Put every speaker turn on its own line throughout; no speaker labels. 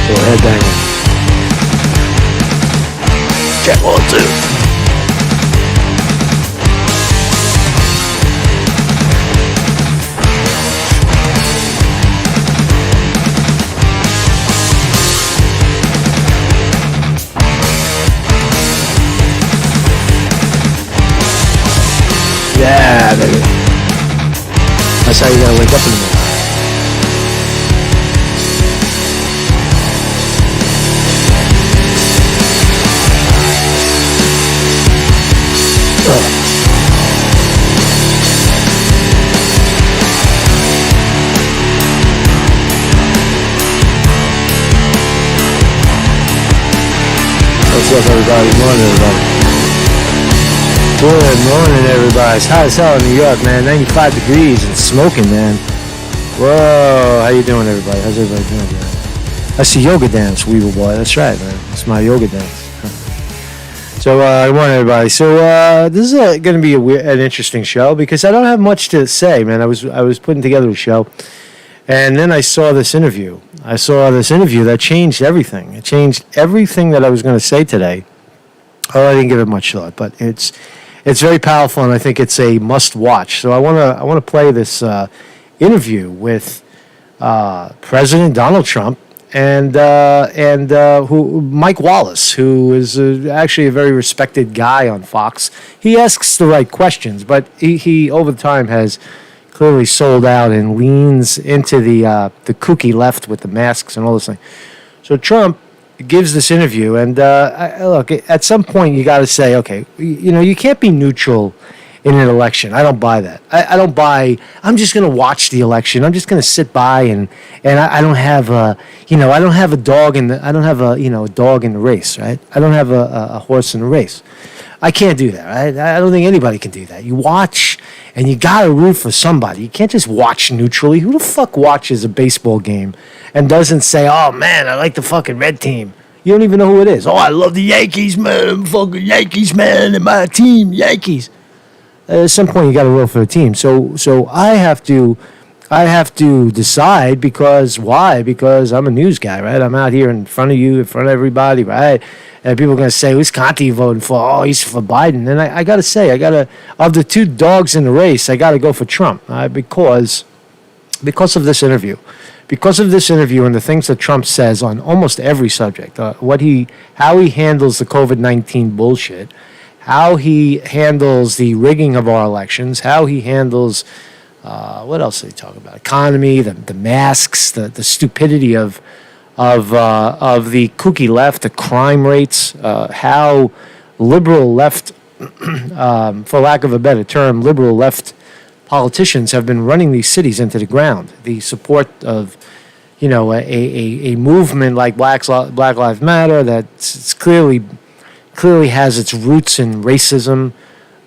So headbanging. Check 1, 2. Yeah, baby. That's how you gotta wake up in the morning. What's up, everybody? Good morning, everybody. Good morning, everybody. It's hot as hell in New York, man. 95 degrees and smoking, man. Whoa, how you doing, everybody? How's everybody doing, man? That's the yoga dance, Weevil Boy. That's right, man. It's my yoga dance. So, good morning, everybody. So, this is going to be an interesting show because I don't have much to say, man. I was putting together a show, and then I saw this interview. That changed everything. It changed everything that I was going to say today. Oh, I didn't give it much thought, but it's very powerful, and I think it's a must-watch. So I want to play this interview with President Donald Trump and Mike Wallace, who is actually a very respected guy on Fox. He asks the right questions, but he over time has clearly sold out and leans into the kooky left with the masks and all this thing. So Trump gives this interview, and look, at some point you got to say, okay, you can't be neutral in an election. I don't buy that. I don't buy. I'm just going to watch the election. I'm just going to sit by and I don't have a dog in the dog in the race, right? I don't have a horse in the race. I can't do that. Right? I don't think anybody can do that. You watch, and you got to root for somebody. You can't just watch neutrally. Who the fuck watches a baseball game and doesn't say, oh, man, I like the fucking red team? You don't even know who it is. Oh, I love the Yankees, man. I'm fucking Yankees, man, and my team, Yankees. At some point, you got to root for a team. So I have to decide because why? Because I'm a news guy, right? I'm out here in front of you, in front of everybody, right? And people are going to say, who's Conte voting for? Oh, he's for Biden. And I got to say, of the two dogs in the race, I got to go for Trump because of this interview. Because of this interview and the things that Trump says on almost every subject, how he handles the COVID-19 bullshit, how he handles the rigging of our elections, how he handles, what else did he talk about? Economy, the masks, the stupidity of the kooky left, the crime rates, how liberal left, for lack of a better term, liberal left politicians have been running these cities into the ground. The support of, a movement like Black Lives Matter that's clearly has its roots in racism,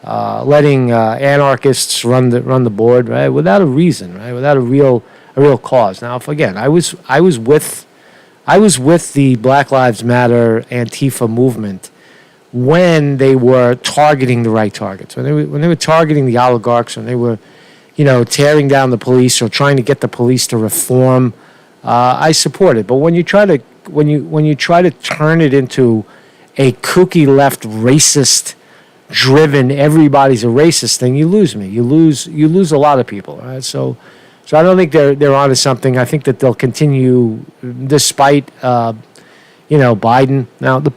letting anarchists run the board, right, without a reason, right, without a real cause. Now, if again, I was with the Black Lives Matter Antifa movement when they were targeting the right targets, when they were targeting the oligarchs, when they were, tearing down the police or trying to get the police to reform. I support it, but when you try to turn it into a kooky left racist driven everybody's a racist thing, you lose me. You lose a lot of people. Right? So I don't think they're onto something. I think that they'll continue despite Biden. Now the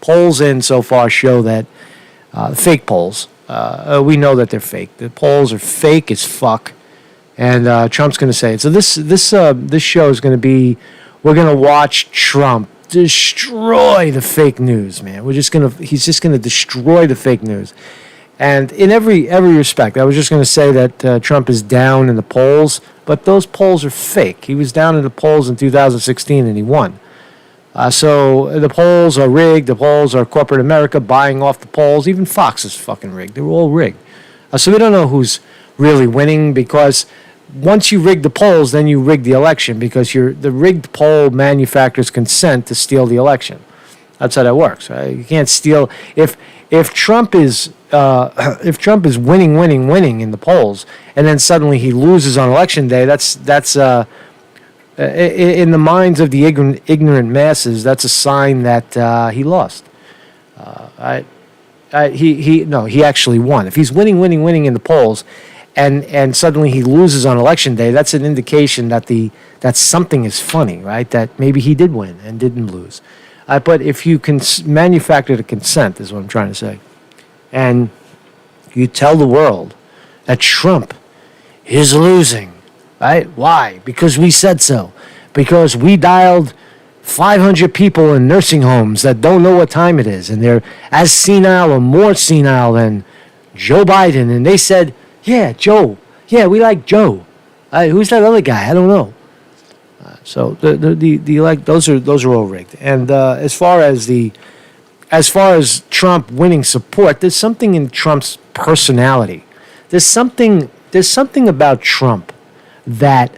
polls in so far show that fake polls. We know that they're fake. The polls are fake as fuck, and Trump's going to say it. So this show is going to be, we're going to watch Trump destroy the fake news, man. He's just gonna destroy the fake news, and in every respect. I was just gonna say that Trump is down in the polls, but those polls are fake. He was down in the polls in 2016 and he won. So the polls are rigged. The polls are corporate America buying off the polls. Even Fox is fucking rigged. They're all rigged. So we don't know who's really winning because once you rig the polls, then you rig the election because the rigged poll manufacturers consent to steal the election. That's how that works. Right? You can't steal if Trump is winning in the polls, and then suddenly he loses on election day. That's In the minds of the ignorant masses, that's a sign that he lost. He actually won. If he's winning in the polls, and suddenly he loses on election day, that's an indication that something is funny, right? That maybe he did win and didn't lose. But if you can manufacture the consent, is what I'm trying to say, and you tell the world that Trump is losing, right? Why? Because we said so. Because we dialed 500 people in nursing homes that don't know what time it is, and they're as senile or more senile than Joe Biden, and they said, yeah, Joe. Yeah, we like Joe. Who's that other guy? I don't know. So those are all rigged. And as far as Trump winning support, there's something in Trump's personality. There's something about Trump that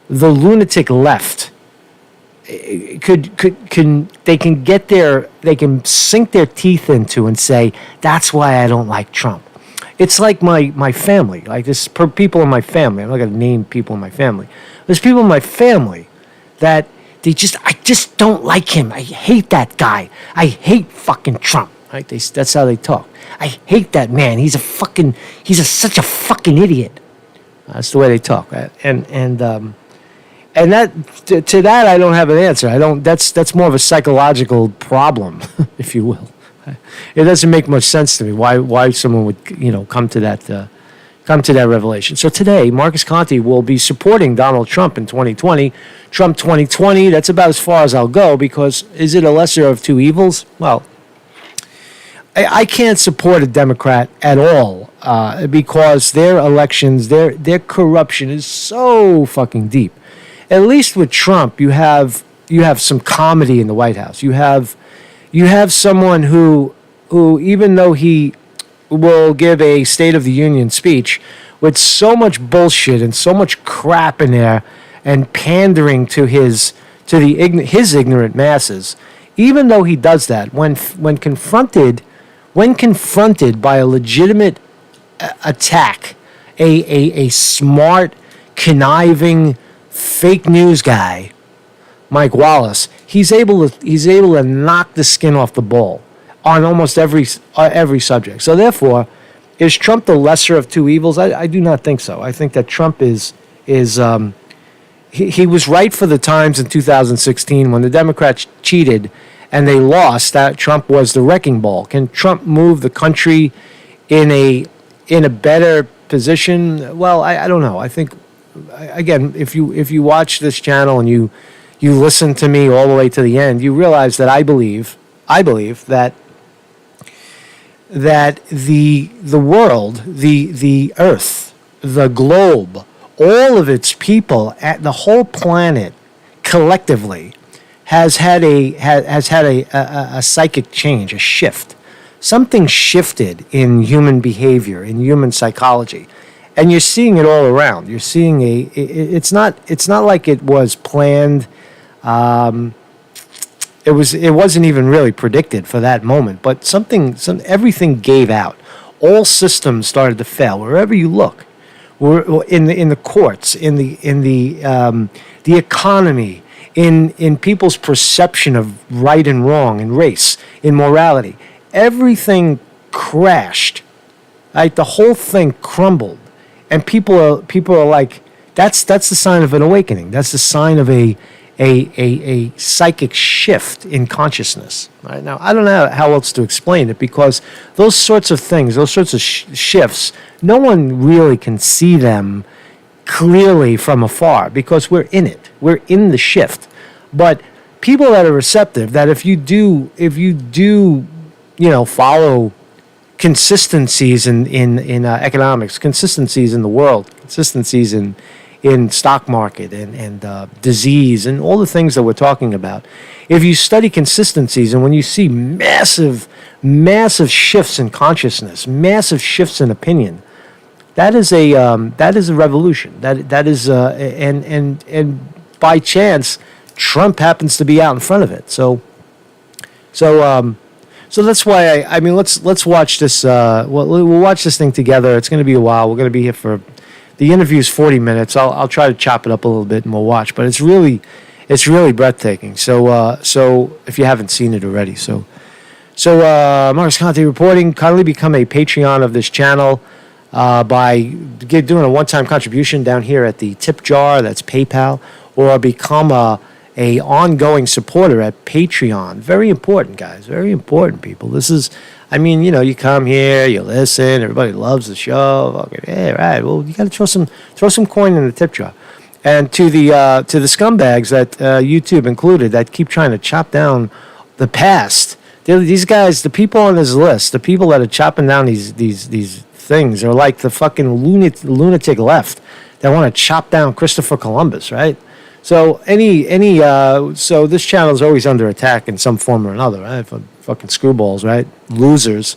the lunatic left they can sink their teeth into and say, that's why I don't like Trump. It's like my family, like this people in my family. I'm not going to name people in my family. There's people in my family that I just don't like him. I hate that guy. I hate fucking Trump. Right? That's how they talk. I hate that man. He's such a fucking idiot. That's the way they talk. Right? And that to that I don't have an answer. That's more of a psychological problem, if you will. It doesn't make much sense to me why someone would come to that revelation. So today, Marcus Conte will be supporting Donald Trump in 2020. Trump 2020. That's about as far as I'll go, because is it a lesser of two evils? Well, I can't support a Democrat at all because their elections, their corruption is so fucking deep. At least with Trump, you have some comedy in the White House. You have someone who even though he will give a State of the Union speech with so much bullshit and so much crap in there and pandering to his ignorant masses, even though he does that, when confronted by a legitimate attack, a smart, conniving, fake news guy, Mike Wallace, he's able to knock the skin off the ball on almost every subject. So therefore, is Trump the lesser of two evils? I do not think so. I think that Trump he was right for the times in 2016 when the Democrats cheated and they lost. That Trump was the wrecking ball. Can Trump move the country in a better position? Well, I don't know. I think, again, if you watch this channel and you listen to me all the way to the end, you realize that I believe that the world, the earth, the globe, all of its people, the whole planet collectively has had a psychic change, a shift. Something shifted in human behavior, in human psychology. And you're seeing it all around. You're seeing it's not like it was planned. It wasn't even really predicted for that moment, but everything gave out. All systems started to fail wherever you look. We're in the courts, in the economy, in people's perception of right and wrong, in race, in morality. Everything crashed. Right? The whole thing crumbled, and people are like, that's the sign of an awakening. That's the sign of a psychic shift in consciousness. Right? Now, I don't know how else to explain it, because those sorts of things, those sorts of shifts, no one really can see them clearly from afar because we're in it. We're in the shift. But people that are receptive, that if you do, follow consistencies in economics, consistencies in the world, consistencies in stock market and disease and all the things that we're talking about. If you study consistencies, and when you see massive shifts in consciousness, massive shifts in opinion, that is a revolution. That is and by chance, Trump happens to be out in front of it. So that's why let's watch this. We'll watch this thing together. It's going to be a while. We're going to be here for The interview's 40 minutes. I'll try to chop it up a little bit and we'll watch. But it's really breathtaking. So if you haven't seen it already, so Marcus Conte reporting. Kindly become a Patreon of this channel by doing a one-time contribution down here at the tip jar. That's PayPal, or become a ongoing supporter at Patreon. Very important, guys. Very important, people. This is, I mean, you come here, you listen, everybody loves the show. Okay, yeah, right. Well, you got to throw some coin in the tip jar. And to the scumbags that YouTube included that keep trying to chop down the past. These guys, the people on this list, the people that are chopping down these things are like the fucking lunatic left that want to chop down Christopher Columbus, right? So so this channel is always under attack in some form or another, right? From fucking screwballs, right? Losers.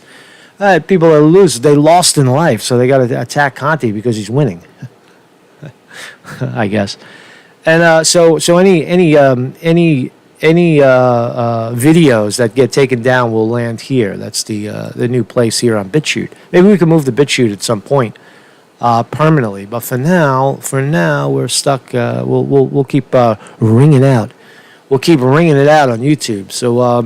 People are losers. They lost in life, so they got to attack Conte because he's winning. I guess. And so any videos that get taken down will land here. That's the new place here on BitChute. Maybe we can move to BitChute at some point permanently. But for now, we're stuck. We'll keep ringing out. We'll keep ringing it out on YouTube. So all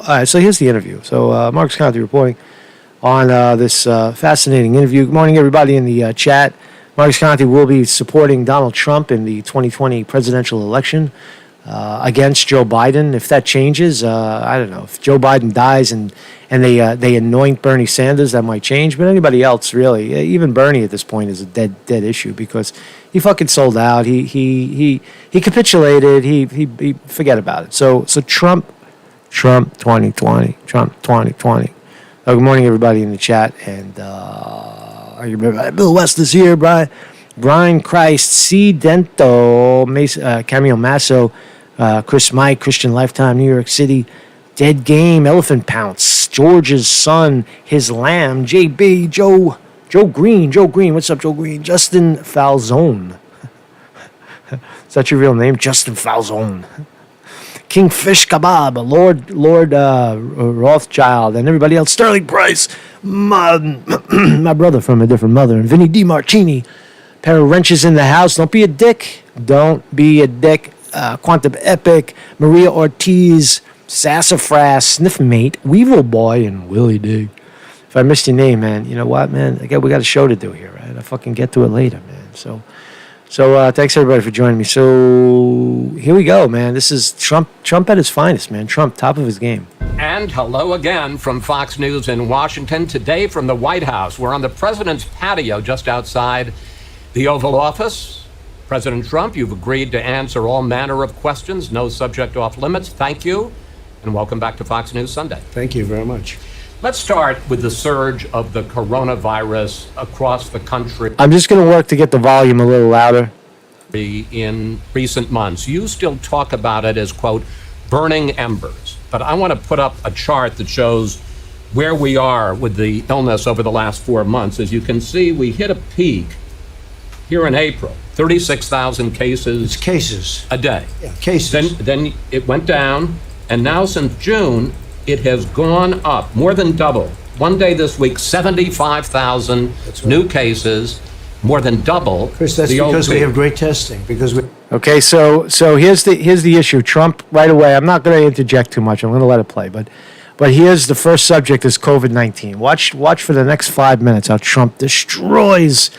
right. So here's the interview. So Marcus Conte reporting on this fascinating interview. Good morning, everybody in the chat. Marcus Conte will be supporting Donald Trump in the 2020 presidential election against Joe Biden. If that changes, I don't know. If Joe Biden dies and they anoint Bernie Sanders, that might change. But anybody else, really, even Bernie at this point is a dead issue because he fucking sold out. He capitulated. He forget about it. So Trump 2020. Good morning, everybody in the chat. And Bill West is here, Brian Christ, C. Dento, Cameo Masso, Chris Mike, Christian Lifetime, New York City, Dead Game, Elephant Pounce, George's Son, His Lamb, JB, Joe Green, what's up, Joe Green, Justin Falzone. Is that your real name? Justin Falzone. Kingfish Kebab, Lord Rothschild, and everybody else. Sterling Price, my brother from a different mother, and Vinny DiMartini. Pair of wrenches in the house. Don't be a dick. Quantum Epic, Maria Ortiz, Sassafras, Sniffmate, Weevil Boy, and Willie Dig. If I missed your name, man, you know what, man? We got a show to do here, right? I'll fucking get to it later, man. So thanks everybody for joining me. So here we go, man. This is Trump at his finest, man. Trump, top of his game.
And hello again from Fox News in Washington. Today from the White House. We're on the president's patio just outside the Oval Office. President Trump, you've agreed to answer all manner of questions, no subject off limits. Thank you, and welcome back to Fox News Sunday.
Thank you very much.
Let's start with the surge of the coronavirus across the country.
I'm just going to work to get the volume a little louder.
In recent months, you still talk about it as, quote, burning embers. But I want to put up a chart that shows where we are with the illness over the last 4 months. As you can see, we hit a peak here in April, 36,000 cases.
It's cases
a day.
Yeah, cases.
Then it went down, and now since June, it has gone up, more than double. One day this week, 75,000 new cases, more than double.
Chris, that's because we have great testing.
Okay, so here's the issue. Trump, right away, I'm not going to interject too much. I'm going to let it play. But here's the first subject is COVID-19. Watch for the next 5 minutes how Trump destroys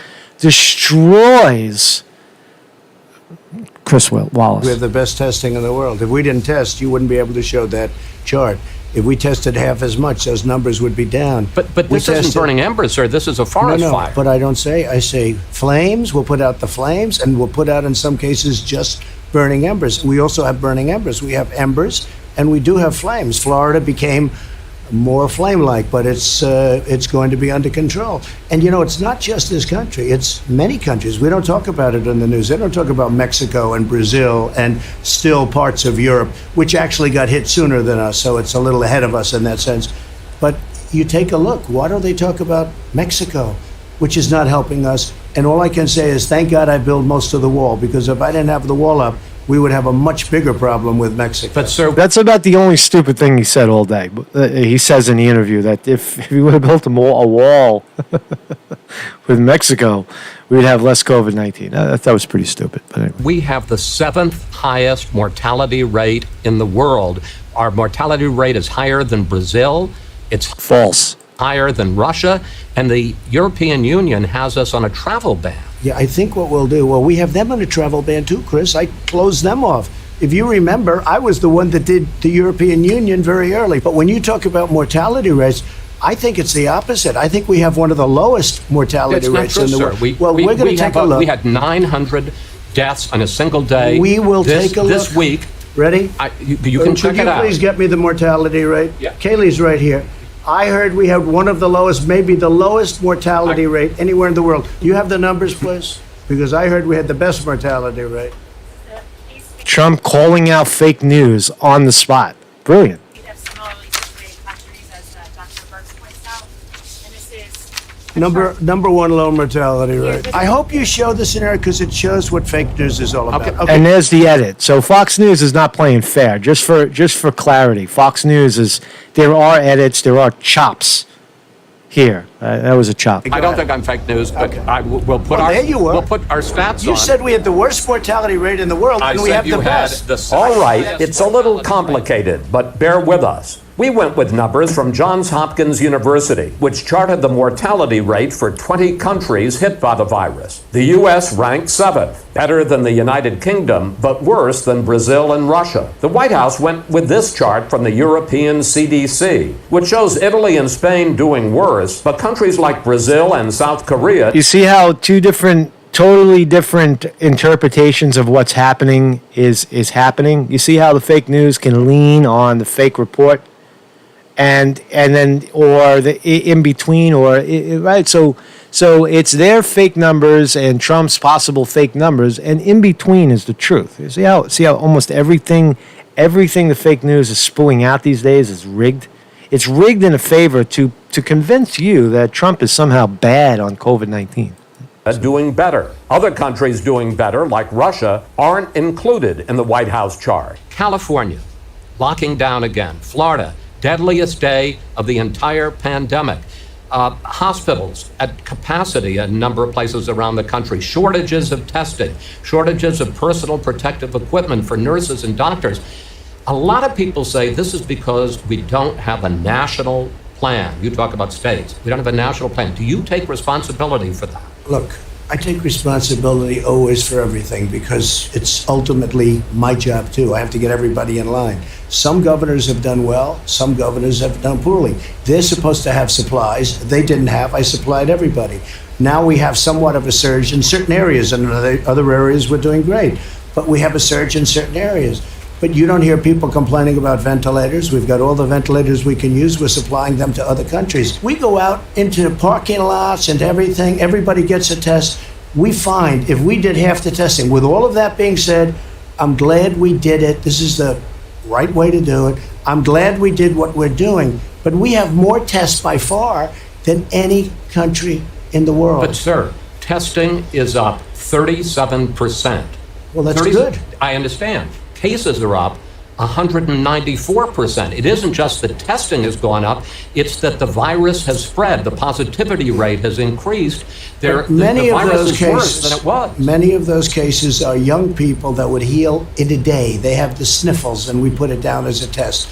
Chris Wallace.
We have the best testing in the world. If we didn't test, you wouldn't be able to show that chart. If we tested half as much, those numbers would be down.
But this isn't burning embers, sir. This is a forest fire.
But I say flames. We'll put out the flames, and we'll put out, in some cases, just burning embers. We also have burning embers. We have embers, and we do have flames. Florida became more flame-like, but it's going to be under control. And it's not just this country, it's many countries. We don't talk about it in the news. They don't talk about Mexico and Brazil and still parts of Europe, which actually got hit sooner than us, so it's a little ahead of us in that sense. But you take a look, why don't they talk about Mexico, which is not helping us? And all I can say is, thank God I built most of the wall, because if I didn't have the wall up, we would have a much bigger problem with Mexico.
But, sir,
That's about the only stupid thing he said all day. He says in the interview that if he would have built a wall with Mexico, we'd have less COVID-19. That was pretty stupid. But anyway.
we have the seventh highest mortality rate in the world. Our mortality rate is higher than Brazil. It's
False.
higher than Russia. And the European Union has us on a travel ban.
Yeah, I think what we'll do, well, we have them on a travel ban too, Chris. I closed them off. If you remember, I was the one that did the European Union very early. But when you talk about mortality rates, I think it's the opposite. I think we have one of the lowest mortality
It's not
rates
true,
in the
sir.
world.
We
We're going to take a look.
We had 900 deaths on a single day.
We will take a look.
This week.
Ready?
You can check it out.
Could you please get me the mortality rate?
Yeah.
Kaylee's right here. I heard we have one of the lowest, maybe the lowest mortality rate anywhere in the world. Do you have the numbers, please? Because I heard we had the best mortality rate.
Trump calling out fake news on the spot. Brilliant.
We have similarly situated countries, as Dr. Burks points out, and this is a chart.
Number one low mortality rate.
this
I
is-
hope you show this in there because it shows what fake news is all about.
Okay.
And there's the edit. So Fox News is not playing fair. Just for clarity, Fox News is there are edits, there are chops here. That was a chop.
I don't think I'm fake news, but we'll put
Well, there you were.
we'll put our stats
You
on.
said we had the worst mortality rate in the world,
I
and we
said
have
you
the
had
best.
the second
All right,
highest
it's a little
mortality rate.
complicated, but bear with us. We went with numbers from Johns Hopkins University, which charted the mortality rate for 20 countries hit by the virus. The U.S. ranked 7th, better than the United Kingdom, but worse than Brazil and Russia. The White House went with this chart from the European CDC, which shows Italy and Spain doing worse, but countries like Brazil and South Korea.
You see how totally different interpretations of what's happening is happening. You see how the fake news can lean on the fake report, and then or the in between right. So it's their fake numbers and Trump's possible fake numbers, and in between is the truth. You see how almost everything the fake news is spewing out these days is rigged. It's rigged in a favor to convince you that Trump is somehow bad on COVID-19.
Doing better. Other countries doing better, like Russia, aren't included in the White House chart.
California, locking down again. Florida, deadliest day of the entire pandemic. Hospitals at capacity in a number of places around the country. Shortages of testing, shortages of personal protective equipment for nurses and doctors. A lot of people say this is because we don't have a national plan. You talk about states. We don't have a national plan. Do you take responsibility for that?
Look, I take responsibility always for everything because it's ultimately my job too. I have to get everybody in line. Some governors have done well, some governors have done poorly. They're supposed to have supplies. They didn't have. I supplied everybody. Now we have somewhat of a surge in certain areas, and in other areas we're doing great. But we have a surge in certain areas. But you don't hear people complaining about ventilators. We've got all the ventilators we can use. We're supplying them to other countries. We go out into parking lots and everything. Everybody gets a test. We find if we did half the testing, with all of that being said, I'm glad we did it. This is the right way to do it. I'm glad we did what we're doing. But we have more tests by far than any country in the world.
But, sir, testing is up 37%.
Well, that's good.
I understand. Cases are up 194%. It isn't just that testing has gone up, it's that the virus has spread. The positivity rate has increased. The virus is worse than it was.
Many of those cases are young people that would heal in a day. They have the sniffles, and we put it down as a test.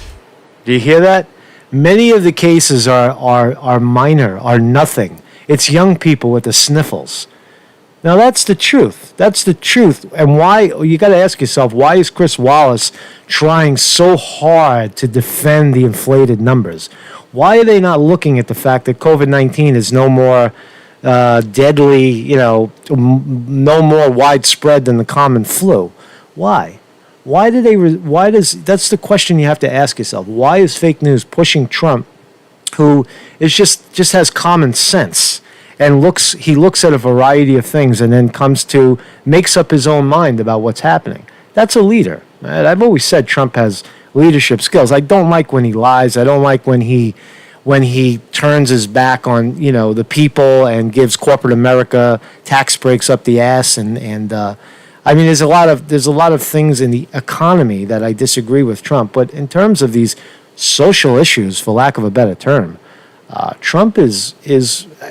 Do you hear that? Many of the cases are minor, are nothing. It's young people with the sniffles. Now that's the truth. That's the truth. And why, you got to ask yourself, why is Chris Wallace trying so hard to defend the inflated numbers? Why are they not looking at the fact that COVID-19 is no more deadly, no more widespread than the common flu? Why? That's the question you have to ask yourself. Why is fake news pushing Trump, who is just has common sense? And he looks at a variety of things and then makes up his own mind about what's happening. That's a leader. I've always said Trump has leadership skills. I don't like when he lies. I don't like when he turns his back on the people and gives corporate America tax breaks up the ass. And I mean, there's a lot of things in the economy that I disagree with Trump, but in terms of these social issues, for lack of a better term, Trump is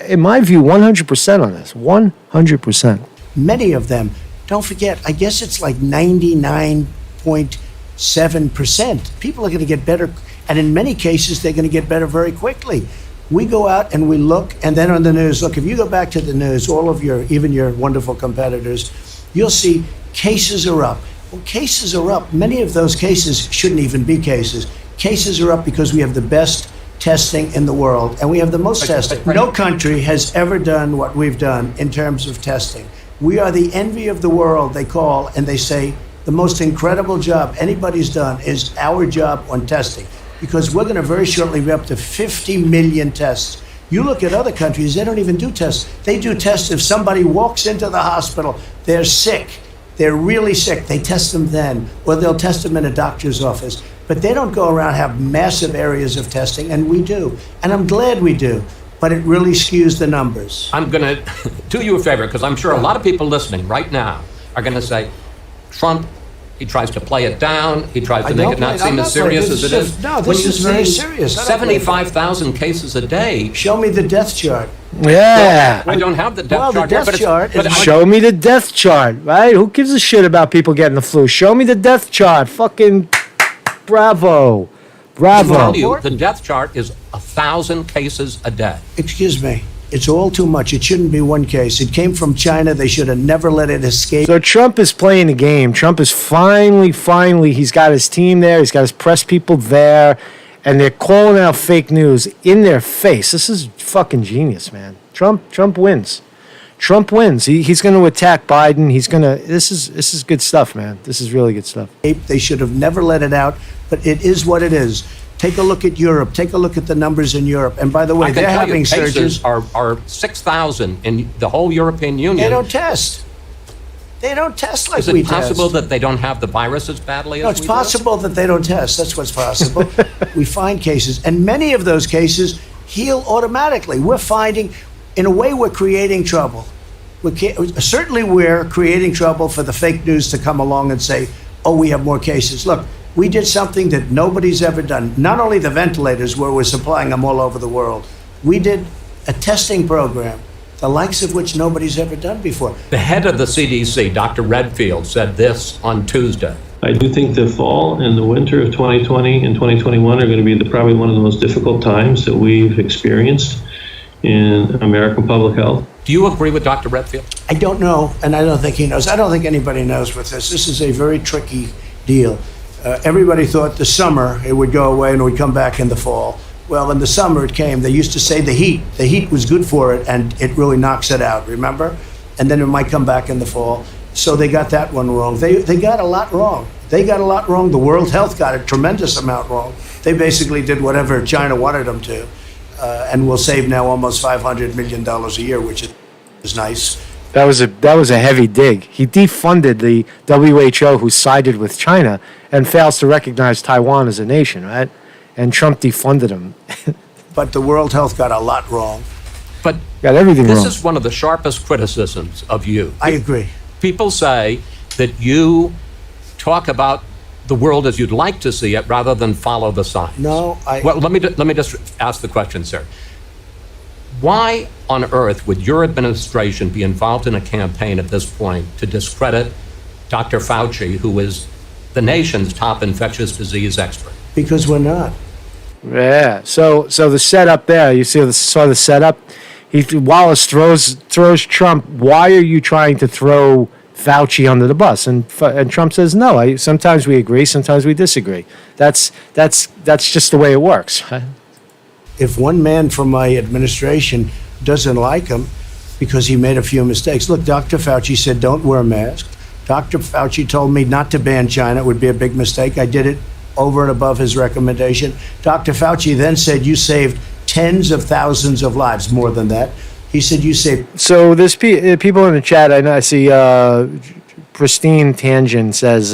in my view 100% on this. 100%.
Many of them, don't forget, I guess it's like 99.7%. People are going to get better, and in many cases, they're going to get better very quickly. We go out and we look, and then on the news, look, if you go back to the news, all of even your wonderful competitors, you'll see cases are up. Well, cases are up. Many of those cases shouldn't even be cases. Cases are up because we have the best testing in the world, and we have the most testing. No country has ever done what we've done in terms of testing. We are the envy of the world, they call, and they say the most incredible job anybody's done is our job on testing, because we're going to very shortly be up to 50 million tests. You look at other countries, they don't even do tests. They do tests if somebody walks into the hospital, they're sick, they're really sick, they test them then, or they'll test them in a doctor's office. But they don't go around and have massive areas of testing, and we do. And I'm glad we do, but it really skews the numbers.
I'm going to do you a favor, because I'm sure a lot of people listening right now are going to say, Trump, he tries to play it down. He tries to make it not seem as serious as it is.
No, this is very serious.
75,000 cases a day.
Show me the death chart.
Yeah.
I don't have the death
Well, the
chart. here,
death
but
chart
but
is-
Show me the death chart, right? Who gives a shit about people getting the flu? Show me the death chart. Fucking bravo. Bravo.
tell you, the death chart is 1,000 cases a day.
Excuse me. It's all too much. It shouldn't be one case. It came from China. They should have never let it escape.
So Trump is playing the game. Trump is finally, he's got his team there. He's got his press people there. And they're calling out fake news in their face. This is fucking genius, man. Trump wins. Trump wins. He's going to attack Biden. This is good stuff, man. This is really good stuff.
They should have never let it out, but it is what it is. Take a look at Europe. Take a look at the numbers in Europe. And by the way,
I can
they're
tell you,
having
cases
surges.
are 6,000 in the whole European Union.
They don't test. They don't test like
Is
we
it possible
test.
that they don't have the virus as badly
No,
as
it's
we do?
possible that they don't test. That's what's possible. We find cases, and many of those cases heal automatically. We're finding, in a way, we're creating trouble. Certainly, we're creating trouble for the fake news to come along and say, oh, we have more cases. Look, we did something that nobody's ever done. Not only the ventilators, where we're supplying them all over the world. We did a testing program, the likes of which nobody's ever done before.
The head of the CDC, Dr. Redfield, said this on Tuesday.
I do think the fall and the winter of 2020 and 2021 are going to be probably one of the most difficult times that we've experienced in American public health.
Do you agree with Dr. Redfield?
I don't know, and I don't think he knows. I don't think anybody knows with this. This is a very tricky deal. Everybody thought the summer it would go away and it would come back in the fall. Well, in the summer it came. They used to say the heat was good for it, and it really knocks it out, remember? And then it might come back in the fall. So they got that one wrong. They got a lot wrong. They got a lot wrong. The World Health got a tremendous amount wrong. They basically did whatever China wanted them to, and will save now almost $500 million a year, which is nice.
That was a heavy dig. He defunded the WHO, who sided with China, and fails to recognize Taiwan as a nation, right? And Trump defunded him.
But the World Health got a lot wrong.
But
Got everything
this
wrong.
is one of the sharpest criticisms of you.
I agree.
People say that you talk about the world as you'd like to see it rather than follow the signs.
No,
Well, let me just ask the question, sir. Why on earth would your administration be involved in a campaign at this point to discredit Dr. Fauci, who is the nation's top infectious disease expert?
because we're not.
Yeah. So the setup there, you saw the setup. Wallace throws Trump. Why are you trying to throw Fauci under the bus? And Trump says no. Sometimes we agree, sometimes we disagree. That's just the way it works.
If one man from my administration doesn't like him because he made a few mistakes. Look, Dr. Fauci said don't wear a mask. Dr. Fauci told me not to ban China. It would be a big mistake. I did it over and above his recommendation. Dr. Fauci then said you saved tens of thousands of lives, more than that. He said you saved.
So there's people in the chat. I see Pristine Tangent says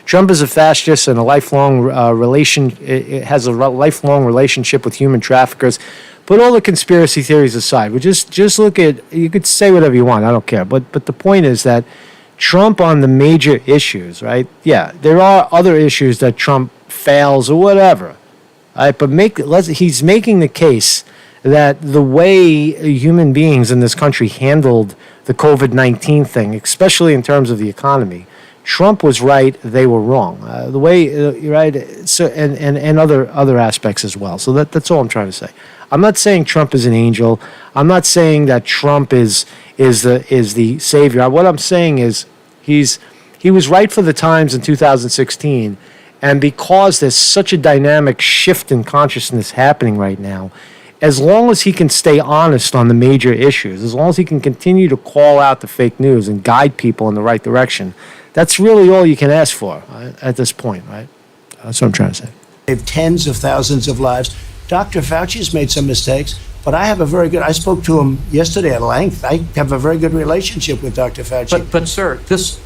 Trump is a fascist and a lifelong it has a lifelong relationship with human traffickers. Put all the conspiracy theories aside. We just look at. You could say whatever you want. I don't care. But the point is that Trump on the major issues, right? Yeah, there are other issues that Trump fails or whatever, right? But he's making the case that the way human beings in this country handled the COVID-19 thing, especially in terms of the economy, Trump was right, they were wrong. The way, right, so and other aspects as well. So that's all I'm trying to say. I'm not saying Trump is an angel. I'm not saying that Trump is the savior. What I'm saying is he was right for the times in 2016, and because there's such a dynamic shift in consciousness happening right now, as long as he can stay honest on the major issues, as long as he can continue to call out the fake news and guide people in the right direction, that's really all you can ask for, right, at this point, right? That's what I'm trying to say.
Saved tens of thousands of lives. Dr. Fauci's made some mistakes, but I spoke to him yesterday at length. I have a very good relationship with Dr. Fauci.
But sir, this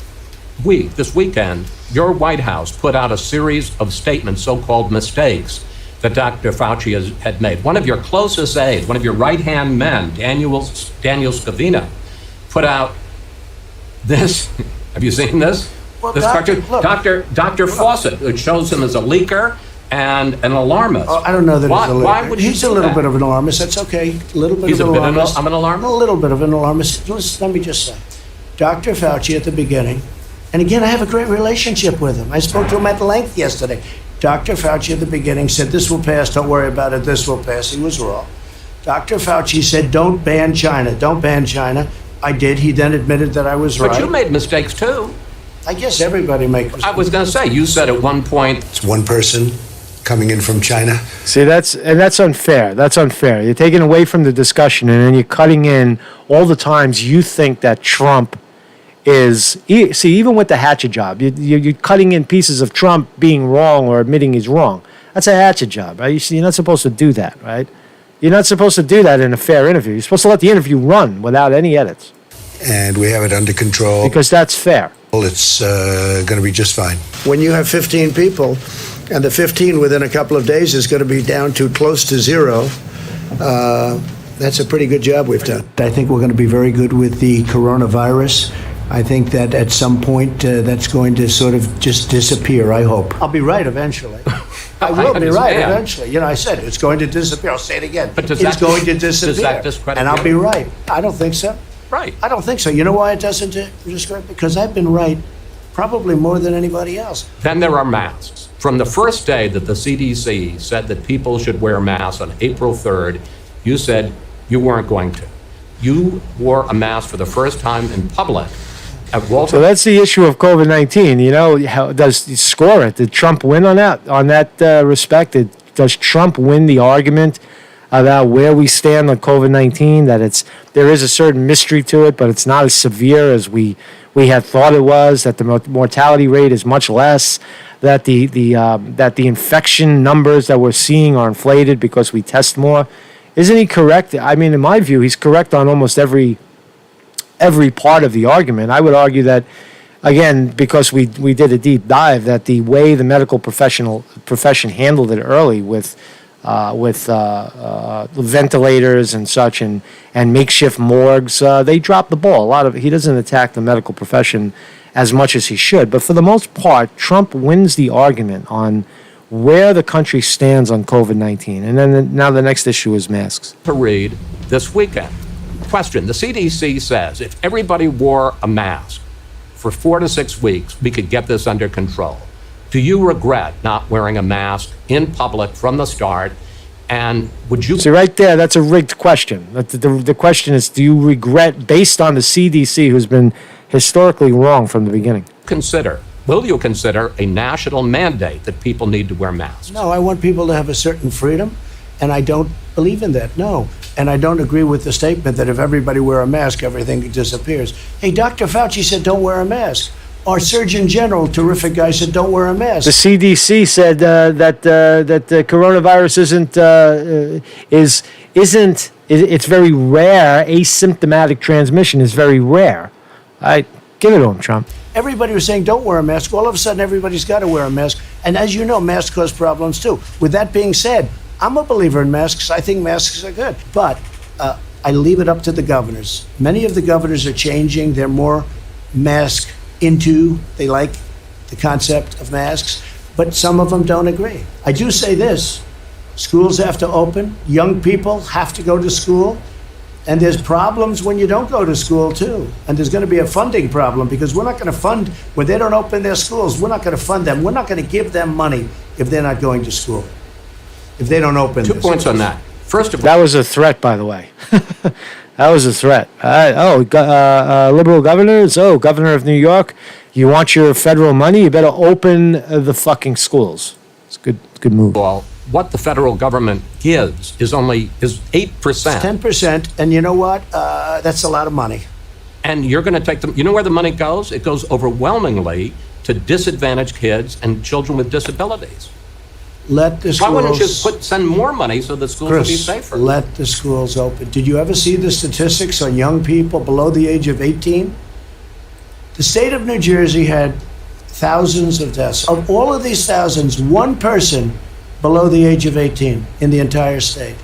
weekend, your White House put out a series of statements, so-called mistakes, that Dr. Fauci had made. One of your closest aides, one of your right-hand men, Daniel Scavino, put out this. Have you seen this?
Well,
this cartoon? Dr. Fawcett, it shows him as a leaker and an alarmist.
Oh, I don't know that he's a leaker.
Why would
he's a little bit of an alarmist. That's okay. A little bit
He's
of an alarmist.
I'm an alarmist?
A little bit of an alarmist. Let me just say, Dr. Fauci at the beginning, and again, I have a great relationship with him. I spoke to him at length yesterday. Dr. Fauci at the beginning said, this will pass, don't worry about it, this will pass. He was wrong. Dr. Fauci said, don't ban China, don't ban China. I did. He then admitted that I was right.
But you made mistakes too.
I guess everybody makes mistakes.
I was going to say, you said at one point,
It's one person coming in from China.
See, that's unfair. That's unfair. You're taking away from the discussion, and then you're cutting in all the times you think that Trump is. See, even with the hatchet job, you're cutting in pieces of Trump being wrong or admitting he's wrong. That's a hatchet job, right? You're not supposed to do that, right? You're not supposed to do that in a fair interview. You're supposed to let the interview run without any edits.
And we have it under control.
Because that's fair.
It's going to be just fine.
When you have 15 people, and the 15 within a couple of days is going to be down to close to zero, that's a pretty good job we've done. I think we're going to be very good with the coronavirus. I think that at some point that's going to sort of just disappear, I hope. I'll be right eventually. I will be right eventually. You know, I said it's going to disappear. I'll say it again.
But
it's going to disappear.
Does that discredit
and I'll
you?
be right. I don't think so.
right.
I don't think so. You know why it doesn't discredit? Because I've been right probably more than anybody else.
Then there are masks. From the first day that the CDC said that people should wear masks on April 3rd, you said you weren't going to. You wore a mask for the first time in public at Walter.
So that's the issue of COVID-19. You know, how does he score it? Did Trump win on that? On that respect, does Trump win the argument about where we stand on COVID-19? That there is a certain mystery to it, but it's not as severe as we had thought it was. That the mortality rate is much less. That the infection numbers that we're seeing are inflated because we test more. Isn't he correct? I mean, in my view, he's correct on almost every part of the argument. I would argue that, again, because we did a deep dive, that the way the medical profession handled it early with ventilators and such and makeshift morgues, they dropped the ball. He doesn't attack the medical profession as much as he should. But for the most part, Trump wins the argument on where the country stands on COVID-19. And then now the next issue is masks.
To read this weekend. Question, the CDC says if everybody wore a mask for 4 to 6 weeks, we could get this under control. Do you regret not wearing a mask in public from the start? And would you...
See, right there, that's a rigged question. The question is, do you regret, based on the CDC, who's been historically wrong from the beginning?
Will you consider a national mandate that people need to wear masks?
No, I want people to have a certain freedom, and I don't believe in that, no. And I don't agree with the statement that if everybody wear a mask, everything disappears. Hey, Dr. Fauci said don't wear a mask. Our Surgeon General, terrific guy, said don't wear a mask.
The CDC said that the coronavirus it's very rare. Asymptomatic transmission is very rare. Give it to him, Trump.
Everybody was saying don't wear a mask. All of a sudden, everybody's got to wear a mask. And as you know, masks cause problems too. With that being said, I'm a believer in masks. I think masks are good. But I leave it up to the governors. Many of the governors are changing. They're more mask they like the concept of masks, but some of them don't agree. I do say this, schools have to open, young people have to go to school, and there's problems when you don't go to school too. And there's going to be a funding problem because we're not going to fund, when they don't open their schools, we're not going to fund them. We're not going to give them money if they're not going to school, if they don't open.
2
their
points
schools.
on that. First of all,
That was a threat, by the way. That was a threat. Liberal governors. Oh, governor of New York, you want your federal money? You better open the fucking schools. It's a good move.
what the federal government gives is 8%.
10%, and you know what? That's a lot of money.
And you're going to take them. You know where the money goes? It goes overwhelmingly to disadvantaged kids and children with disabilities.
Let the schools.
Why wouldn't you send more money so the schools would be
Chris,
safer?
let the schools open. Did you ever see the statistics on young people below the age of 18? The state of New Jersey had thousands of deaths. Of all of these thousands, one person below the age of 18 in the entire state.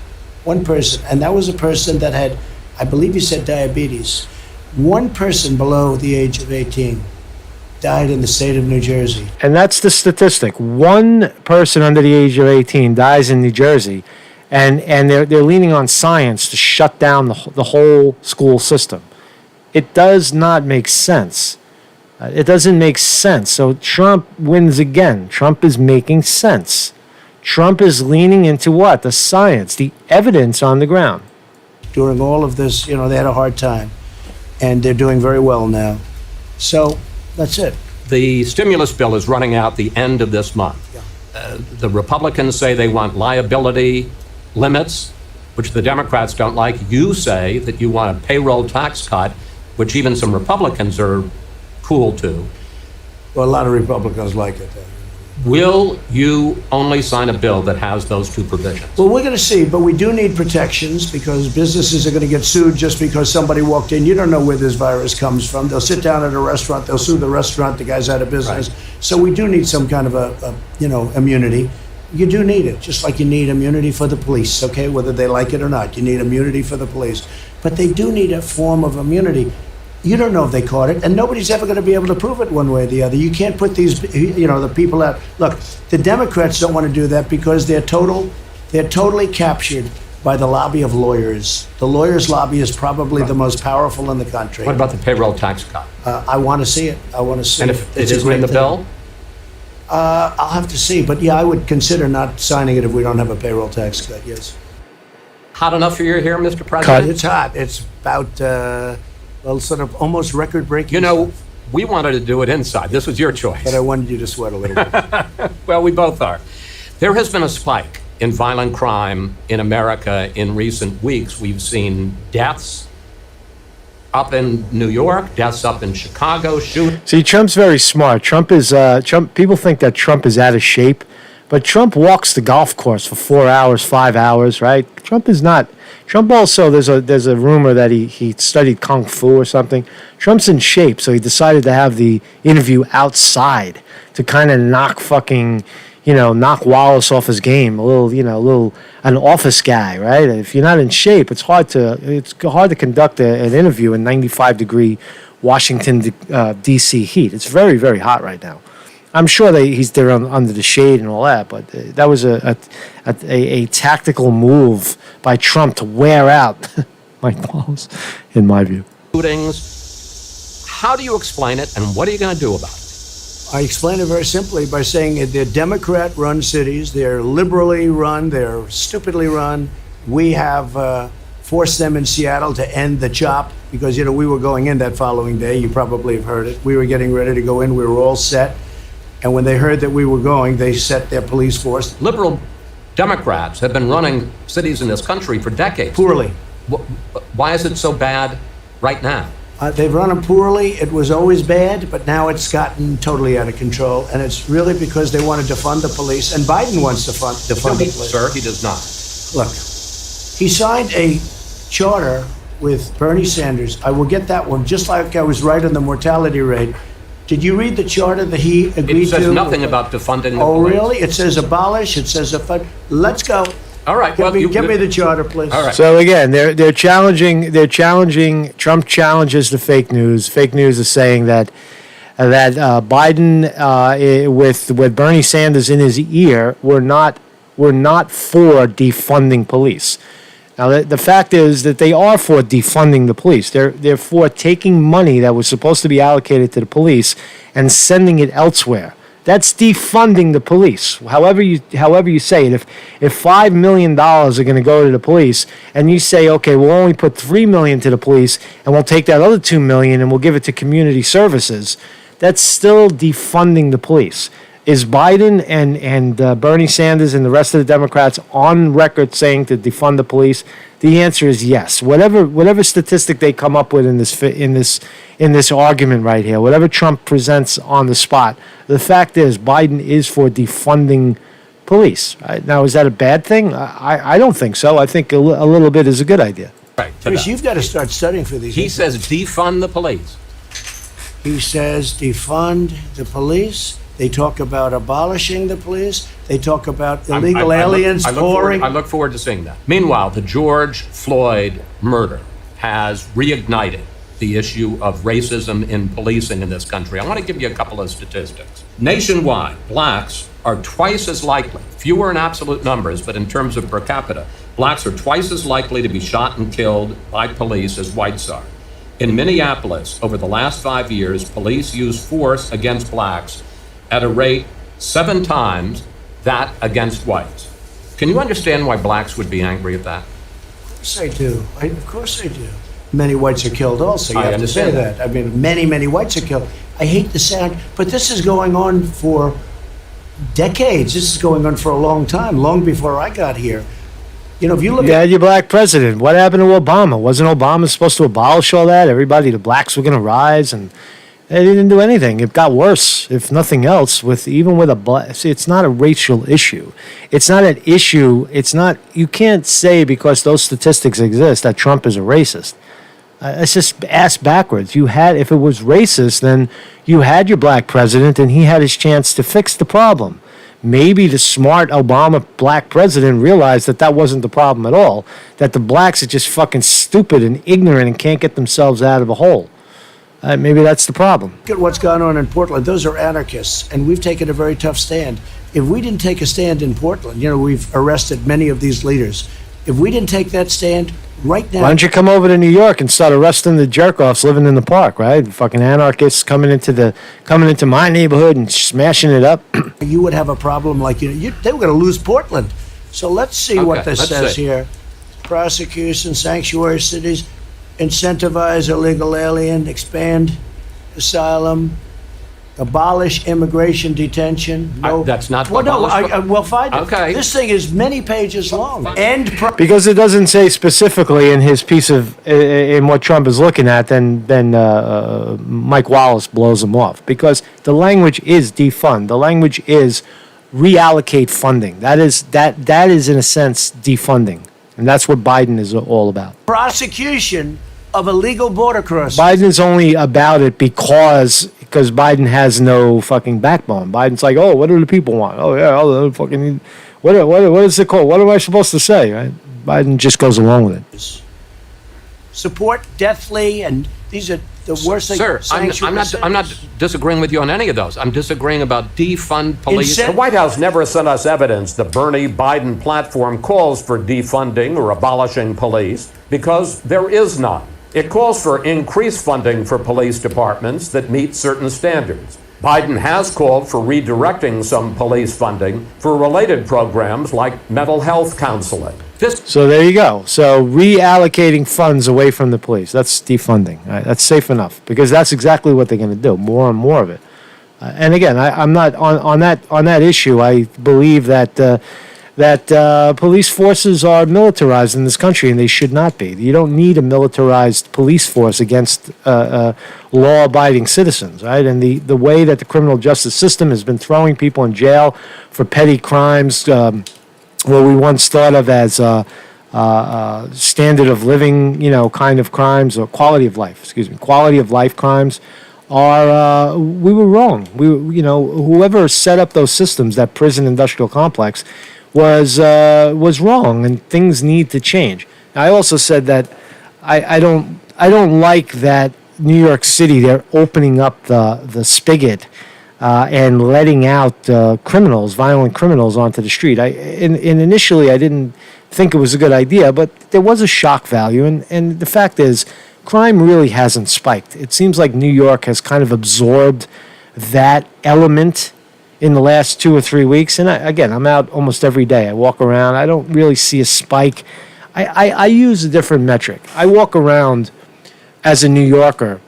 One person. And that was a person that had, I believe you said diabetes. One person below the age of 18 died in the state of New Jersey.
And that's the statistic. One person under the age of 18 dies in New Jersey, and they're leaning on science to shut down the whole school system. It does not make sense. It doesn't make sense. So Trump wins again. Trump is making sense. Trump is leaning into what? The science, the evidence on the ground.
During all of this, they had a hard time, and they're doing very well now. So that's it.
The stimulus bill is running out the end of this month. The Republicans say they want liability limits, which the Democrats don't like. You say that you want a payroll tax cut, which even some Republicans are cool to.
Well, a lot of Republicans like it.
Will you only sign a bill that has those two provisions?
Well, we're going to see, but we do need protections because businesses are going to get sued just because somebody walked in. You don't know where this virus comes from. They'll sit down at a restaurant, they'll sue the restaurant, the guy's out of business.
Right.
So we do need some kind of a immunity. You do need it, just like you need immunity for the police, okay, whether they like it or not. You need immunity for the police. But they do need a form of immunity. You don't know if they caught it, and nobody's ever going to be able to prove it one way or the other. You can't put these, the people out. Look, the Democrats don't want to do that because they're totally captured by the lobby of lawyers. The lawyers' lobby is probably the most powerful in the country.
What about the payroll tax cut?
I want to see it. I want to see
And
it.
if it
It's a
isn't in
great
the
thing.
bill?
I'll have to see. But yeah, I would consider not signing it if we don't have a payroll tax cut, yes.
Hot enough for you here, Mr. President?
It's hot. It's about, sort of almost record-breaking.
You know, we wanted to do it inside. This was your choice.
But I wanted you to sweat a little bit.
Well, we both are. There has been a spike in violent crime in America in recent weeks. We've seen deaths up in New York, deaths up in Chicago,
See, Trump's very smart. Trump. People think that Trump is out of shape, but Trump walks the golf course for 4 hours, 5 hours, right? Trump is not. Trump also, there's a rumor that he studied Kung Fu or something. Trump's in shape, so he decided to have the interview outside to kind of knock Wallace off his game. An office guy, right? If you're not in shape, it's hard to conduct an interview in 95-degree Washington, D.C. heat. It's very, very hot right now. I'm sure he's there under the shade and all that, but that was a tactical move by Trump to wear out Mike Wallace, in my view.
shootings. How do you explain it, and what are you going to do about it?
I explain it very simply by saying they're Democrat-run cities. They're liberally run. They're stupidly run. We have forced them in Seattle to end the CHOP because, we were going in that following day. You probably have heard it. We were getting ready to go in. We were all set. And when they heard that we were going, they set their police force.
Liberal Democrats have been running cities in this country for decades.
Poorly.
Why is it so bad right now?
They've run them poorly. It was always bad, but now it's gotten totally out of control. And it's really because they want to defund the police. And Biden wants to defund the police.
Sir, he does not.
Look, he signed a charter with Bernie Sanders. I will get that one, just like I was right on the mortality rate. Did you read the charter that he agreed to?
It says nothing about defunding the
Oh,
police.
really? It says abolish. It says let's go.
All right.
Give me the charter, please.
All right.
So again, they're challenging. Trump challenges the fake news. Fake news is saying that that Biden, with Bernie Sanders in his ear, were not for defunding police. Now, the fact is that they are for defunding the police. They're for taking money that was supposed to be allocated to the police and sending it elsewhere. That's defunding the police. However you say it. If $5 million are going to go to the police, and you say, okay, we'll only put $3 million to the police, and we'll take that other $2 million and we'll give it to community services, that's still defunding the police. Is Biden and Bernie Sanders and the rest of the Democrats on record saying to defund the police? The answer is yes. Whatever statistic they come up with in this argument right here, whatever Trump presents on the spot, the fact is Biden is for defunding police. Now, is that a bad thing? I don't think so. I think a little bit is a good idea.
Right.
Chris, you've got to start studying for these.
He says defund the police.
He says defund the police. They talk about abolishing the police. They talk about illegal aliens pouring.
I look forward to seeing that. Meanwhile, the George Floyd murder has reignited the issue of racism in policing in this country. I want to give you a couple of statistics. Nationwide, blacks are twice as likely, fewer in absolute numbers, but in terms of per capita, blacks are twice as likely to be shot and killed by police as whites are. In Minneapolis, over the last 5 years, police used force against blacks at a rate 7 times that against whites. Can you understand why blacks would be angry at that?
Of course I do. Of course I do. Many whites are killed also. You
I
have to say
understand
that. I mean, many whites are killed. I hate the sound, but this is going on for decades. This is going on for a long time, long before I got here. You know, if you look
You
at
had your black president. What happened to Obama? Wasn't Obama supposed to abolish all that? The blacks were going to rise, and they didn't do anything. It got worse, if nothing else. Even with a black, see, it's not a racial issue. It's not an issue. It's not. You can't say because those statistics exist that Trump is a racist. It's just ass backwards. If it was racist, then you had your black president, and he had his chance to fix the problem. Maybe the smart Obama black president realized that wasn't the problem at all. That the blacks are just fucking stupid and ignorant and can't get themselves out of a hole. Maybe that's the problem.
Look at what's gone on in Portland. Those are anarchists, and we've taken a very tough stand. If we didn't take a stand in Portland, we've arrested many of these leaders. If we didn't take that stand right now...
Why don't you come over to New York and start arresting the jerk-offs living in the park, right? Fucking anarchists coming into my neighborhood and smashing it up.
You would have a problem like they were going to lose Portland. So let's see what this says here. Prosecution, sanctuary cities, incentivize illegal alien, expand asylum, abolish immigration detention. No,
that's not.
Well, no, fine.
Okay.
This thing is many pages long.
Because it doesn't say specifically in his piece in what Trump is looking at, then Mike Wallace blows him off. Because the language is defund. The language is reallocate funding. That is in a sense defunding, and that's what Biden is all about.
Prosecution of illegal border crossings.
Biden's only about it because Biden has no fucking backbone. Biden's like, oh, what do the people want? Oh yeah, fucking what is it called? What am I supposed to say? Right? Biden just goes along with it.
Support deathly, and these are the worst things.
Sir, I'm not disagreeing with you on any of those. I'm disagreeing about defund police.
The White House never sent us evidence the Bernie Biden platform calls for defunding or abolishing police because there is none. It calls for increased funding for police departments that meet certain standards. Biden has called for redirecting some police funding for related programs like mental health counseling.
So there you go. So reallocating funds away from the police. That's defunding. Right? That's safe enough because that's exactly what they're going to do. More and more of it. And again, I'm not on that issue. I believe that police forces are militarized in this country, and they should not be. You don't need a militarized police force against law-abiding citizens, right? And the way that the criminal justice system has been throwing people in jail for petty crimes, what we once thought of as standard of living, kind of crimes, or quality of life crimes, are we were wrong. Whoever set up those systems, that prison industrial complex, was wrong, and things need to change. I also said that I don't like that New York City, they're opening up the spigot and letting out criminals, violent criminals, onto the street. And initially, I didn't think it was a good idea, but there was a shock value. And the fact is, crime really hasn't spiked. It seems like New York has kind of absorbed that element in the last 2 or 3 weeks. And I'm out almost every day. I walk around. I don't really see a spike. I use a different metric. I walk around as a New Yorker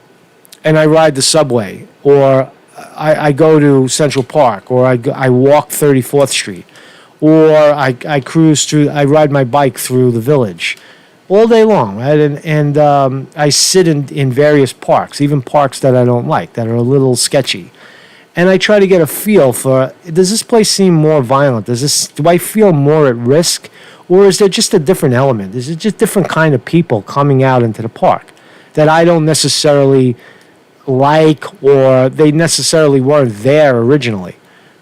and I ride the subway, or I go to Central Park, or I walk 34th Street, or I cruise through, I ride my bike through the Village all day long, right? And I sit in various parks, even parks that I don't like, that are a little sketchy. And I try to get a feel for, does this place seem more violent? Do I feel more at risk? Or is there just a different element? Is it just different kind of people coming out into the park that I don't necessarily like, or they necessarily weren't there originally,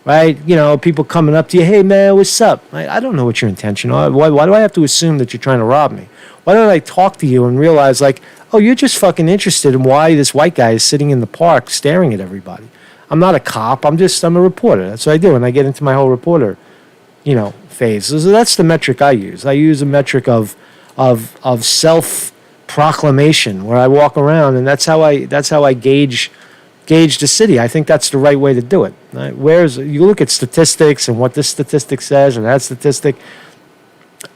right? You know, people coming up to you, hey man, what's up? I don't know what your intention are. Why do I have to assume that you're trying to rob me? Why don't I talk to you and realize, like, oh, you're just fucking interested in why this white guy is sitting in the park staring at everybody. I'm not a cop. I'm a reporter. That's what I do. And I get into my whole reporter, phase. So that's the metric I use. I use a metric of self-proclamation, where I walk around, and that's how I gauge the city. I think that's the right way to do it. Right? You look at statistics and what this statistic says and that statistic,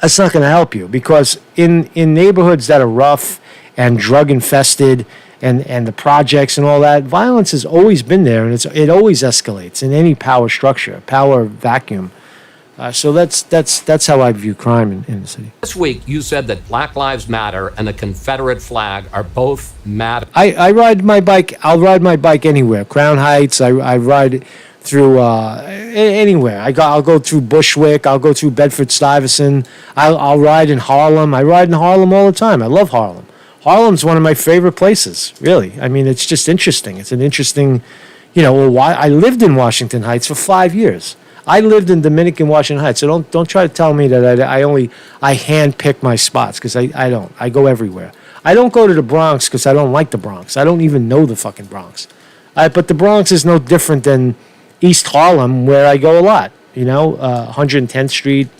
that's not going to help you, because in neighborhoods that are rough and drug infested, and the projects and all that, violence has always been there, and it always escalates in any power structure, power vacuum. So that's how I view crime in the city.
This week, you said that Black Lives Matter and the Confederate flag are both matter.
I ride my bike. I'll ride my bike anywhere. Crown Heights. I ride through anywhere. I'll go through Bushwick. I'll go through Bedford-Stuyvesant. I'll ride in Harlem. I ride in Harlem all the time. I love Harlem. Harlem's one of my favorite places, really. I mean, it's just interesting. It's an interesting, I lived in Washington Heights for 5 years. I lived in Dominican Washington Heights, so don't try to tell me that I handpick my spots, because I don't. I go everywhere. I don't go to the Bronx because I don't like the Bronx. I don't even know the fucking Bronx. But the Bronx is no different than East Harlem, where I go a lot. 110th Street.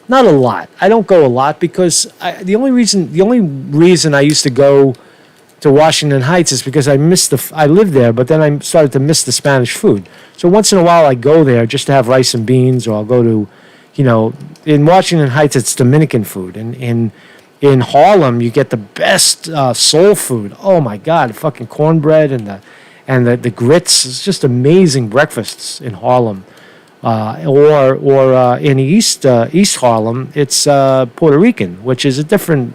Not a lot. I don't go a lot because the only reason I used to go to Washington Heights is because I lived there, but then I started to miss the Spanish food. So once in a while I go there just to have rice and beans, or I'll go to, in Washington Heights it's Dominican food, and in Harlem you get the best soul food. Oh my God, the fucking cornbread and the grits. It's just amazing breakfasts in Harlem. Or in East Harlem, it's Puerto Rican, which is a different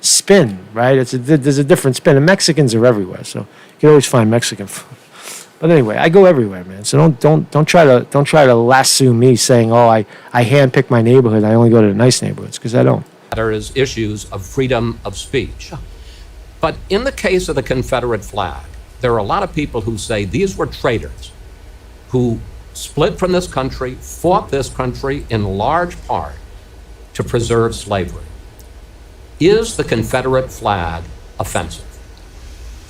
spin, right? There's a different spin, and Mexicans are everywhere, so you can always find Mexican food. But anyway, I go everywhere, man. So don't try to lasso me saying, oh, I handpick my neighborhood. I only go to the nice neighborhoods, because I don't.
Matter is issues of freedom of speech. But in the case of the Confederate flag, there are a lot of people who say these were traitors who split from this country, fought this country in large part to preserve slavery. Is the Confederate flag offensive?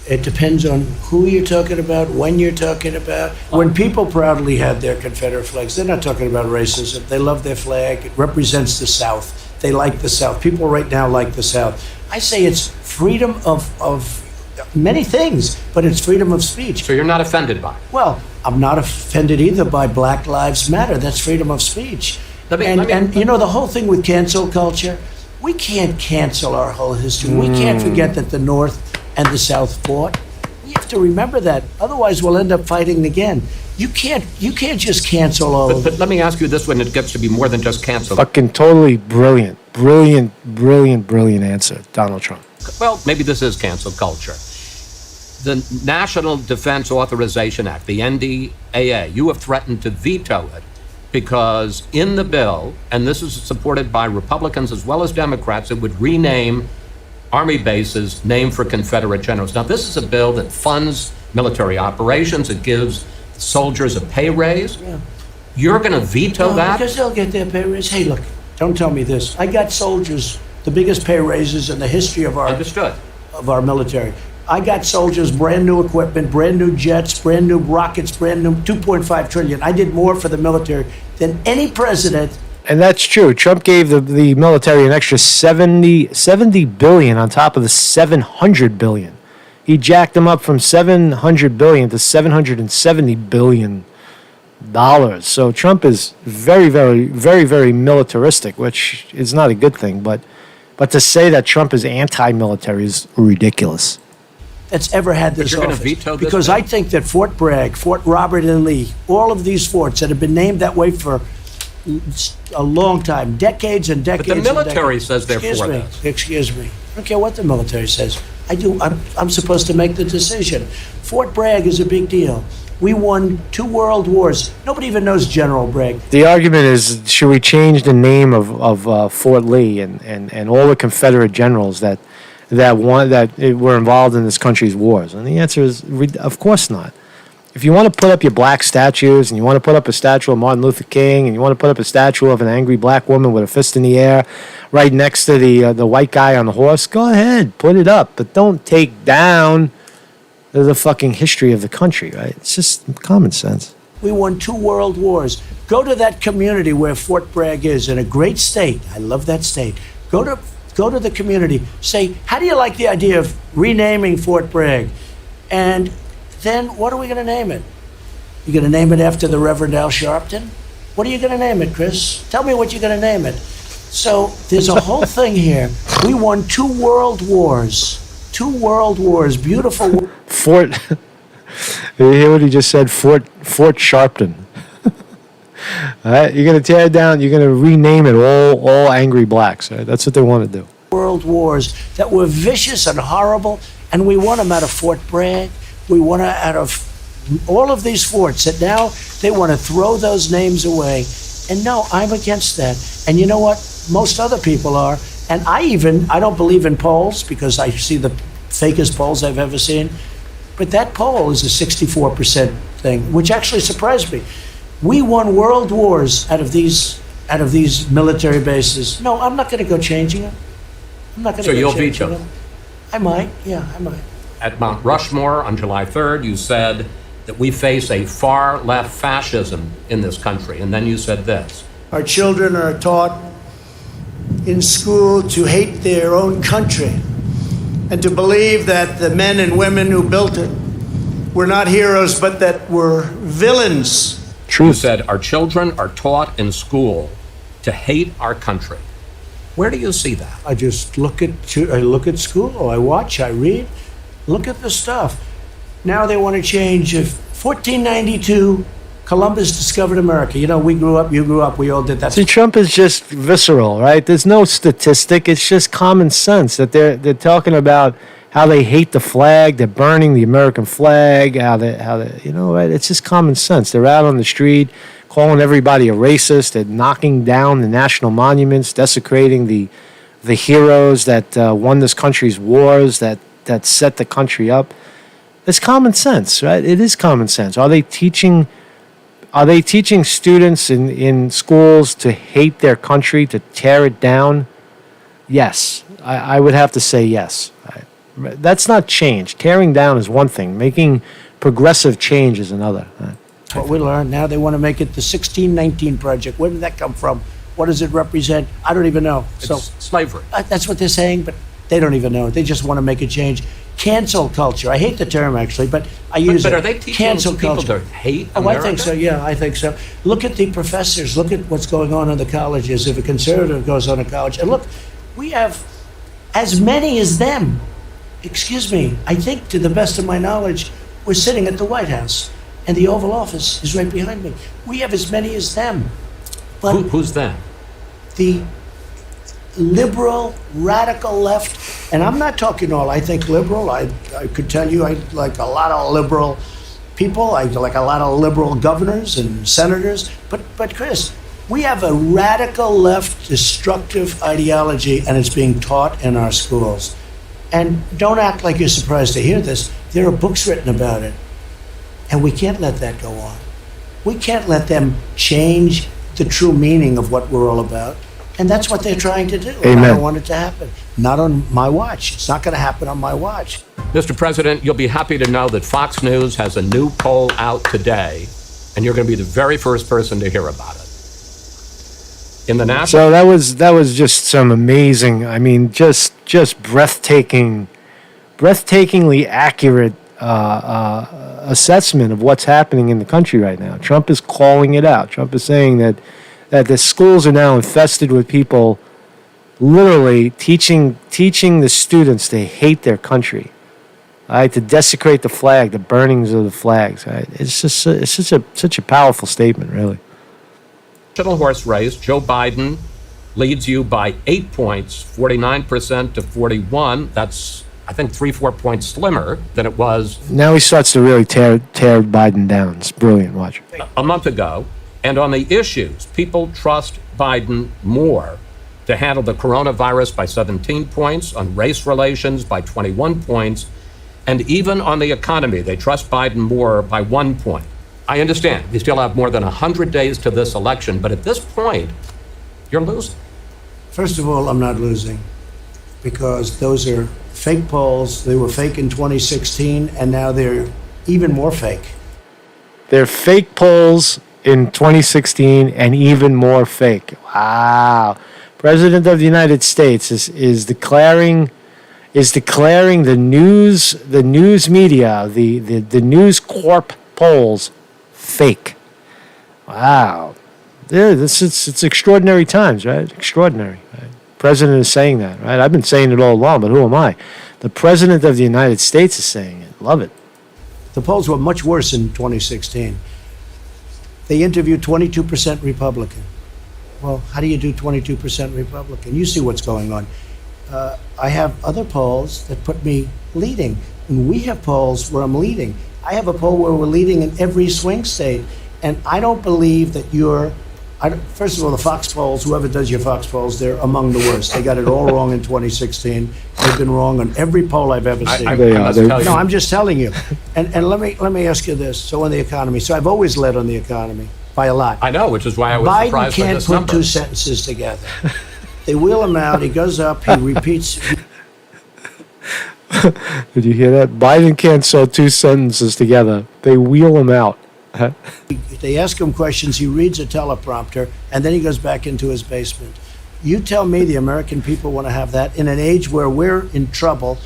It depends on who you're talking about, when you're talking about. When people proudly have their Confederate flags, they're not talking about racism. They love their flag. It represents the South. They like the South. People right now like the South. I say it's freedom of many things, but it's freedom of speech.
So you're not offended by it?
Well, I'm not offended either by Black Lives Matter. That's freedom of speech. And the whole thing with cancel culture, we can't cancel our whole history. We can't forget that the North and the South fought. We have to remember that. Otherwise, we'll end up fighting again. You can't just cancel all of it.
But let me ask you this, when it gets to be more than just cancel.
Fucking totally brilliant answer, Donald Trump.
Well, maybe this is cancel culture. The National Defense Authorization Act, the NDAA, you have threatened to veto it because in the bill, and this is supported by Republicans as well as Democrats, it would rename Army bases named for Confederate generals. Now, this is a bill that funds military operations. It gives soldiers a pay raise. Yeah. You're going to veto that?
Because they'll get their pay raise. Hey, look, don't tell me this. I got soldiers, the biggest pay raises in the history of our
Understood.
Of our military. I got soldiers, brand new equipment, brand new jets, brand new rockets, brand new 2.5 trillion. I did more for the military than any president.
And that's true. Trump gave the military an extra 70 billion on top of the 700 billion. He jacked them up from 700 billion to 770 billion dollars. So Trump is very, very, very, very militaristic, which is not a good thing. But to say that Trump is anti-military is ridiculous.
That's ever had this
you're gonna
office.
veto this
Because
bill?
I think that Fort Bragg, Fort Robert E. Lee, all of these forts that have been named that way for a long time, decades and decades.
But the
and
military
decades.
says they're
Excuse
for
me,
this.
Excuse me. I don't care what the military says. I'm supposed to make the decision. Fort Bragg is a big deal. We won 2 world wars. Nobody even knows General Bragg.
The argument is, should we change the name of Fort Lee and all the Confederate generals that were involved in this country's wars? And the answer is, of course not. If you want to put up your black statues, and you want to put up a statue of Martin Luther King, and you want to put up a statue of an angry black woman with a fist in the air right next to the white guy on the horse, go ahead, put it up. But don't take down the fucking history of the country, right? It's just common sense.
We won 2 world wars. Go to that community where Fort Bragg is, in a great state. I love that state. Go to the community. Say, how do you like the idea of renaming Fort Bragg? And then what are we going to name it? You going to name it after the Reverend Al Sharpton? What are you going to name it, Chris? Tell me what you're going to name it. So there's a whole thing here. We won 2 world wars. 2 world wars. Beautiful.
Fort. You hear what he just said? Fort Sharpton. All right, you're going to tear it down. You're going to rename it all angry blacks. Right? That's what they want to do.
World wars that were vicious and horrible, and we won them out of Fort Bragg. We won it out of all of these forts that now they want to throw those names away. And no, I'm against that. And you know what? Most other people are. And I don't believe in polls because I see the fakest polls I've ever seen. But that poll is a 64% thing, which actually surprised me. We won world wars out of these military bases. No, I'm not going to go changing them. I'm not going to
So
go
you'll
changing
veto?
them. I might. Yeah, I might.
At Mount Rushmore on July 3rd, you said that we face a far left fascism in this country. And then you said this.
Our children are taught in school to hate their own country and to believe that the men and women who built it were not heroes, but that were villains.
You said our children are taught in school to hate our country. Where do you see that?
I just look at school, I watch, I read, look at the stuff. Now they want to change. If 1492, Columbus discovered America. You know, we grew up, you grew up, we all did that.
See, Trump is just visceral, right? There's no statistic. It's just common sense that they're talking about how they hate the flag, they're burning the American flag, how they right? It's just common sense. They're out on the street calling everybody a racist, they're knocking down the national monuments, desecrating the heroes that won this country's wars, that set the country up. It's common sense, right? It is common sense. Are they teaching students in schools to hate their country, to tear it down? Yes. I would have to say yes. That's not change. Tearing down is one thing. Making progressive change is another.
What we learned. Now they want to make it the 1619 Project. Where did that come from? What does it represent? I don't even know.
It's
So
slavery.
that's what they're saying, but they don't even know. They just want to make a change. Cancel culture. I hate the term, actually, but I use
But
it.
are they teaching
Cancel
people
culture.
to hate
Oh,
America?
I think so. Yeah, I think so. Look at the professors. Look at what's going on in the colleges. If a conservative goes on a college, and look, we have as many as them. Excuse me. I think, to the best of my knowledge, we're sitting at the White House, and the Oval Office is right behind me. We have as many as them. But
Who's them?
the liberal, radical left, and I'm not talking all, I think liberal, I could tell you I like a lot of liberal people, I like a lot of liberal governors and senators, but Chris, we have a radical left destructive ideology and it's being taught in our schools. And don't act like you're surprised to hear this. There are books written about it. And we can't let that go on. We can't let them change the true meaning of what we're all about. And that's what they're trying to do. And I
Amen.
don't want it to happen. Not on my watch. It's not going to happen on my watch.
Mr. President, you'll be happy to know that Fox News has a new poll out today, and you're going to be the very first person to hear about it. In the national...
So that was just some amazing, I mean, just breathtakingly accurate assessment of what's happening in the country right now. Trump is calling it out. Trump is saying that the schools are now infested with people literally teaching the students to hate their country, right? To desecrate the flag, the burnings of the flags. Right? It's such a powerful statement, really.
National horse race, Joe Biden leads you by 8 points, 49% to 41. That's, I think, 3-4 points slimmer than it was
Now he starts to really tear Biden down. It's brilliant. Watch.
a month ago. And on the issues, people trust Biden more to handle the coronavirus by 17 points, on race relations by 21 points, and even on the economy, they trust Biden more by 1 point. I understand we still have more than 100 days to this election, but at this point, you're losing.
First of all, I'm not losing because those are fake polls. They were fake in 2016, and now they're even more fake.
They're fake polls in 2016 and even more fake. Wow. President of the United States is declaring the news media, the News Corp polls fake. Wow. Yeah, it's extraordinary times, right? Extraordinary. Right? President is saying that, right? I've been saying it all along, but who am I? The President of the United States is saying it. Love it.
The polls were much worse in 2016. They interviewed 22% Republican. Well, how do you do 22% Republican? You see what's going on. I have other polls that put me leading, and we have polls where I'm leading. I have a poll where we're leading in every swing state, and I don't believe that first of all, the Fox polls, whoever does your Fox polls, they're among the worst. They got it all wrong in 2016. They've been wrong on every poll I've ever seen. No, I'm just telling you. And let me ask you this. So on the economy, so I've always led on the economy by a lot.
I know, which is why I was
Biden
surprised by
can't
this
put
number.
two sentences together. They wheel him out. He goes up. He repeats.
Did you hear that? Biden can't sew two sentences together. They wheel him out.
They ask him questions. He reads a teleprompter, and then he goes back into his basement. You tell me the American people want to have that in an age where we're in trouble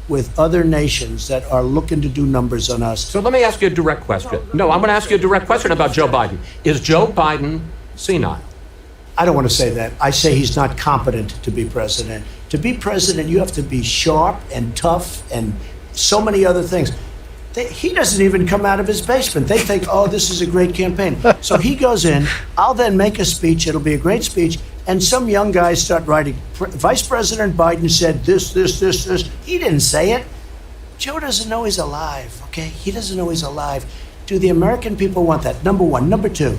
with other nations that are looking to do numbers on us.
So let me ask you a direct question. No, I'm going to ask you a direct question about Joe Biden. Is Joe Biden senile?
I don't want to say that. I say he's not competent to be president. To be president, you have to be sharp and tough and so many other things. He doesn't even come out of his basement. They think, oh, this is a great campaign. So he goes in. I'll then make a speech. It'll be a great speech. And some young guys start writing, Vice President Biden said this. He didn't say it. Joe doesn't know he's alive, okay? He doesn't know he's alive. Do the American people want that? Number one. Number two,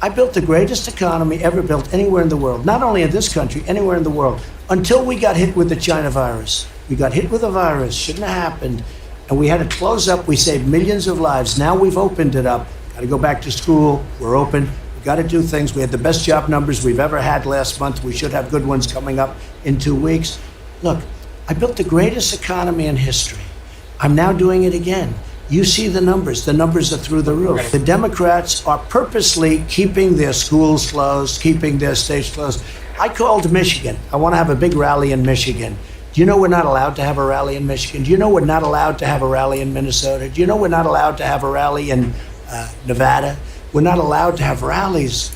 I built the greatest economy ever built anywhere in the world. Not only in this country, anywhere in the world. Until we got hit with the China virus. We got hit with a virus. Shouldn't have happened. And we had to close up. We saved millions of lives. Now we've opened it up. Got to go back to school. We're open. We got to do things. We had the best job numbers we've ever had last month. We should have good ones coming up in 2 weeks. Look, I built the greatest economy in history. I'm now doing it again. You see the numbers. The numbers are through the roof. The Democrats are purposely keeping their schools closed, keeping their states closed. I called Michigan. I want to have a big rally in Michigan. Do you know we're not allowed to have a rally in Michigan? Do you know we're not allowed to have a rally in Minnesota? Do you know we're not allowed to have a rally in Nevada? We're not allowed to have rallies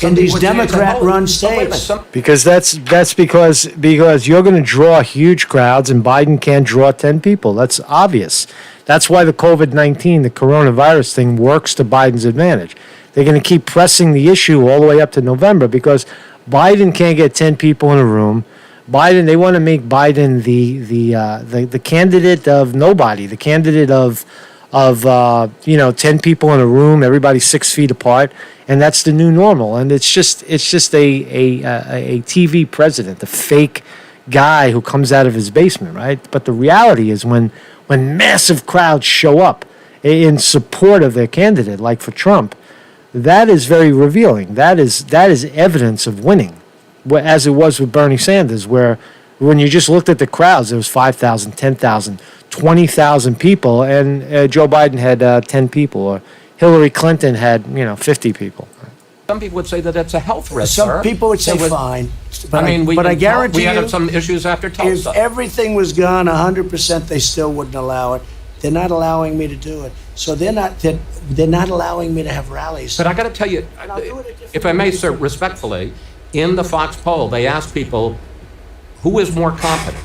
in these Democrat-run states.
Because that's because you're going to draw huge crowds and Biden can't draw 10 people. That's obvious. That's why the COVID-19, the coronavirus thing works to Biden's advantage. They're going to keep pressing the issue all the way up to November because Biden can't get 10 people in a room. Biden, they want to make Biden the candidate of nobody, the candidate of 10 people in a room, everybody 6 feet apart, and that's the new normal. And it's just a TV president, the fake guy who comes out of his basement, right? But the reality is when massive crowds show up in support of their candidate, like for Trump, that is very revealing. That is evidence of winning. As it was with Bernie Sanders, where when you just looked at the crowds, there was 5,000, 10,000, 20,000 people, and Joe Biden had 10 people, or Hillary Clinton had 50 people.
Some people would say that it's a health risk,
Some
sir.
people would say
It was-
fine,
but
I guarantee
we
you,
had some issues after
if
Tulsa.
everything was gone 100%, they still wouldn't allow it. They're not allowing me to do it. So they're not allowing me to have rallies.
But I got to tell you,
I'll do it a different
if I may,
way.
sir, respectfully, in the Fox poll, they asked people who is more competent,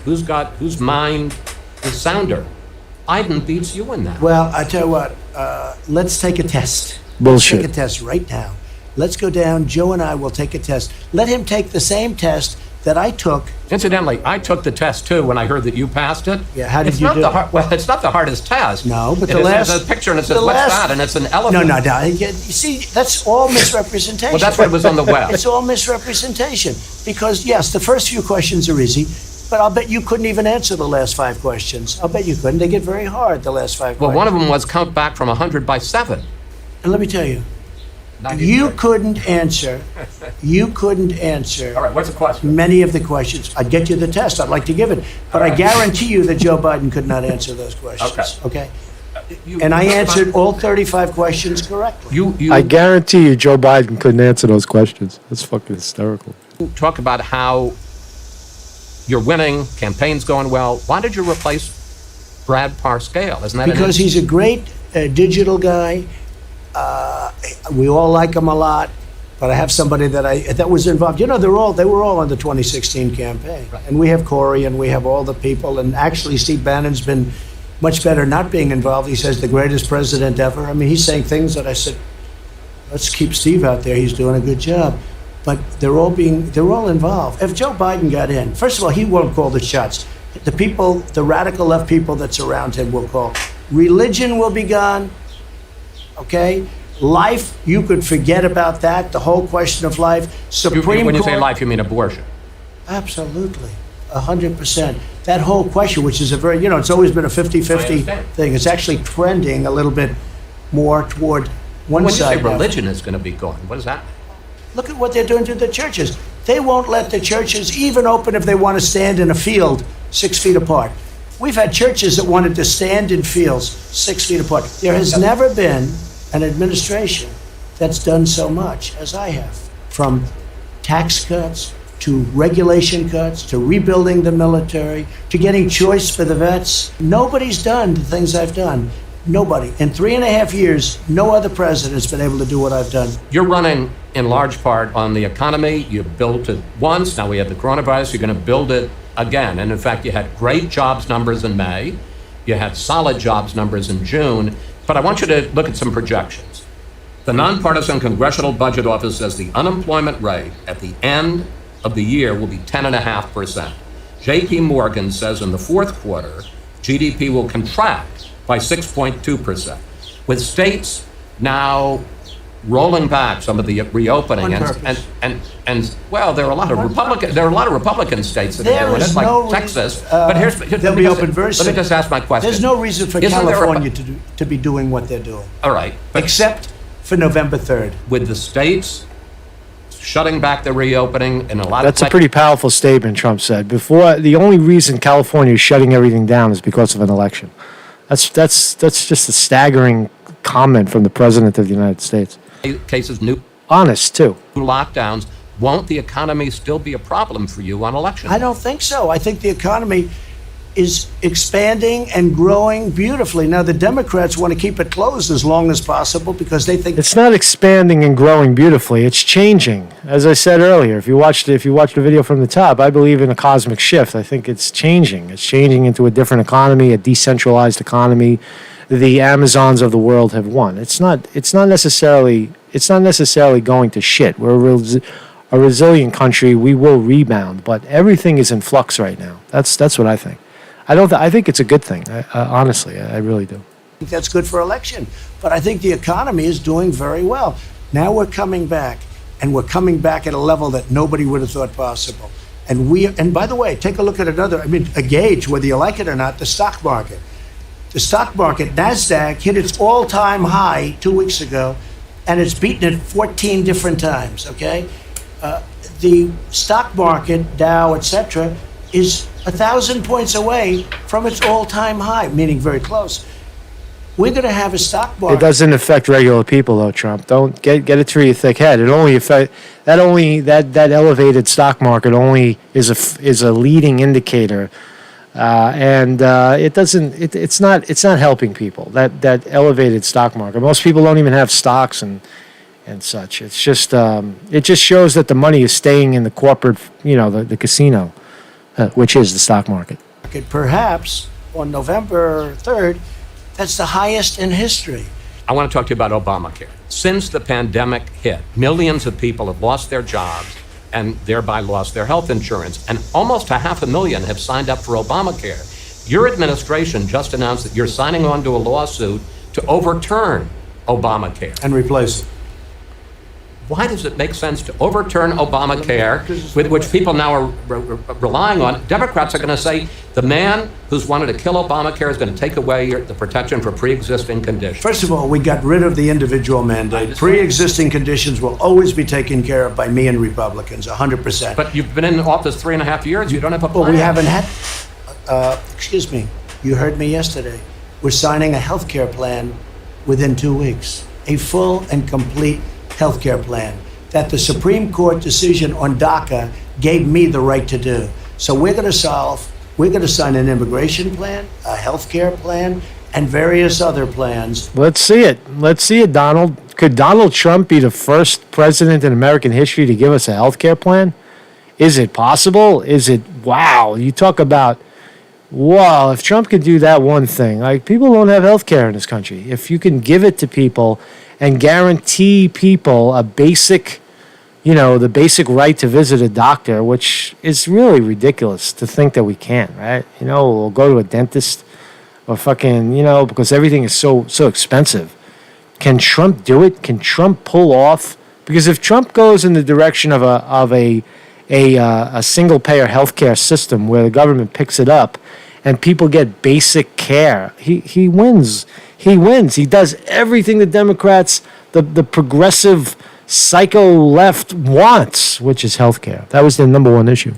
whose mind is sounder. Biden beats you in that.
Well, I tell you what, let's take a test.
Bullshit.
Let's take a test right now. Let's go down. Joe and I will take a test. Let him take the same test that I took.
Incidentally, I took the test too when I heard that you passed it.
Yeah, how did
It's
you
not
do
the
it?
Well, it's not the hardest test.
No, but
It
the
is-
last...
there's a picture and it says,
the
what's
last-
that? And it's an elephant.
No. You see, that's all misrepresentation.
Well, that's what was on the web.
It's all misrepresentation. Because, yes, the first few questions are easy, but I'll bet you couldn't even answer the last 5 questions. I'll bet you couldn't. They get very hard, the last 5
Well,
questions.
one of them was count back from 100 by 7.
And let me tell you,
93.
you couldn't answer
All right, what's the question?
many of the questions. I'd get you the test. I'd like to give it. But I guarantee you that Joe Biden could not answer those questions. Okay? And I answered all 35 questions correctly.
You
I guarantee you Joe Biden couldn't answer those questions. That's fucking hysterical.
talk about how you're winning, campaign's going well. Why did you replace Brad Parscale? Isn't that
Because he's a great digital guy. We all like him a lot. But I have somebody that was involved. They were all in the 2016 campaign.
Right.
And we have Corey and we have all the people. And actually, Steve Bannon's been much better not being involved. He says the greatest president ever. I mean, he's saying things that I said, let's keep Steve out there. He's doing a good job. But they're all involved. If Joe Biden got in, first of all, he won't call the shots. The radical left people that surround him will call. Religion will be gone. Okay? Life, you could forget about that. The whole question of life. Supreme
when you
Court.
say life, you mean abortion.
Absolutely. 100%. That whole question, which is a very, it's always been a 50-50
understand.
thing. It's actually trending a little bit more toward one
When you
side.
say
now.
religion is going to be gone, what does that mean?
Look at what they're doing to the churches. They won't let the churches even open if they want to stand in a field 6 feet apart. We've had churches that wanted to stand in fields 6 feet apart. There has never been an administration that's done so much as I have. From tax cuts to regulation cuts to rebuilding the military to getting choice for the vets. Nobody's done the things I've done. Nobody. In 3.5 years, no other president's been able to do what I've done.
You're running in large part on the economy. You built it once. Now we have the coronavirus. You're going to build it again. And in fact, you had great jobs numbers in May. You had solid jobs numbers in June. But I want you to look at some projections. The Nonpartisan Congressional Budget Office says the unemployment rate at the end of the year will be 10.5%. JP Morgan says in the fourth quarter, GDP will contract by 6.2%. With states now rolling back some of the reopening
On purpose.
and well, there are a lot of Republican states that
There
are doing
is
it, like
no
Texas.
reason-
But
they'll be open very
let me
soon.
just ask my question.
There's no reason for
Isn't there a-
California to be doing what they're doing,
All right, but
except for November 3rd.
with the states shutting back the reopening and a lot
That's
of
a pretty powerful statement, Trump said. Before, the only reason California is shutting everything down is because of an election. That's just a staggering comment from the President of the United States.
cases, new
Honest, too.
lockdowns. Won't the economy still be a problem for you on election?
I don't think so. I think the economy is expanding and growing beautifully. Now, the Democrats want to keep it closed as long as possible because they think
It's not expanding and growing beautifully. It's changing. As I said earlier, if you watched the video from the top, I believe in a cosmic shift. I think it's changing. It's changing into a different economy, a decentralized economy. The Amazons of the world have won. It's not necessarily going to shit. We're a resilient country. We will rebound, but everything is in flux right now. That's what I think. I think it's a good thing. Honestly, I really do.
that's good for election. But I think the economy is doing very well. Now we're coming back, and we're coming back at a level that nobody would have thought possible. And by the way, take a look at a gauge, whether you like it or not, the stock market. The stock market, NASDAQ, hit its all-time high 2 weeks ago, and it's beaten it 14 different times, okay? The stock market, Dow, et cetera, is 1,000 points away from its all-time high, meaning very close. We're going to have a stock
It
market.
doesn't affect regular people, though, Trump. Don't get it through your thick head. It only affect that elevated stock market only is a leading indicator, and it doesn't. It's not helping people. That elevated stock market. Most people don't even have stocks and such. It's just it just shows that the money is staying in the corporate, the casino, which is the stock market.
Perhaps on November 3rd, that's the highest in history.
I want to talk to you about Obamacare. Since the pandemic hit, millions of people have lost their jobs and thereby lost their health insurance, and almost 500,000 have signed up for Obamacare. Your administration just announced that you're signing on to a lawsuit to overturn Obamacare.
And replace it.
Why does it make sense to overturn Obamacare, with which people now are relying on? Democrats are going to say the man who's wanted to kill Obamacare is going to take away the protection for pre-existing conditions.
First of all, we got rid of the individual mandate. Pre-existing conditions will always be taken care of by me and Republicans, 100%.
But you've been in office 3.5 years. You don't have a plan.
Well, we haven't had, excuse me, you heard me yesterday. We're signing a health care plan within 2 weeks, a full and complete health care plan that the Supreme Court decision on DACA gave me the right to do. So we're going to sign an immigration plan, a health care plan, and various other plans.
Let's see it, Donald. Could Donald Trump be the first president in American history to give us a health care plan? Is it possible? Wow, you talk about, wow, if Trump could do that one thing, like, people don't have health care in this country. If you can give it to people and guarantee people a basic, the basic right to visit a doctor, which is really ridiculous to think that we can't, right? We'll go to a dentist or fucking, because everything is so expensive. Can Trump do it? Can Trump pull off? Because if Trump goes in the direction of a single payer healthcare system where the government picks it up and people get basic care, he wins. He wins. He does everything the Democrats, the progressive psycho left wants, which is healthcare. That was their number one issue.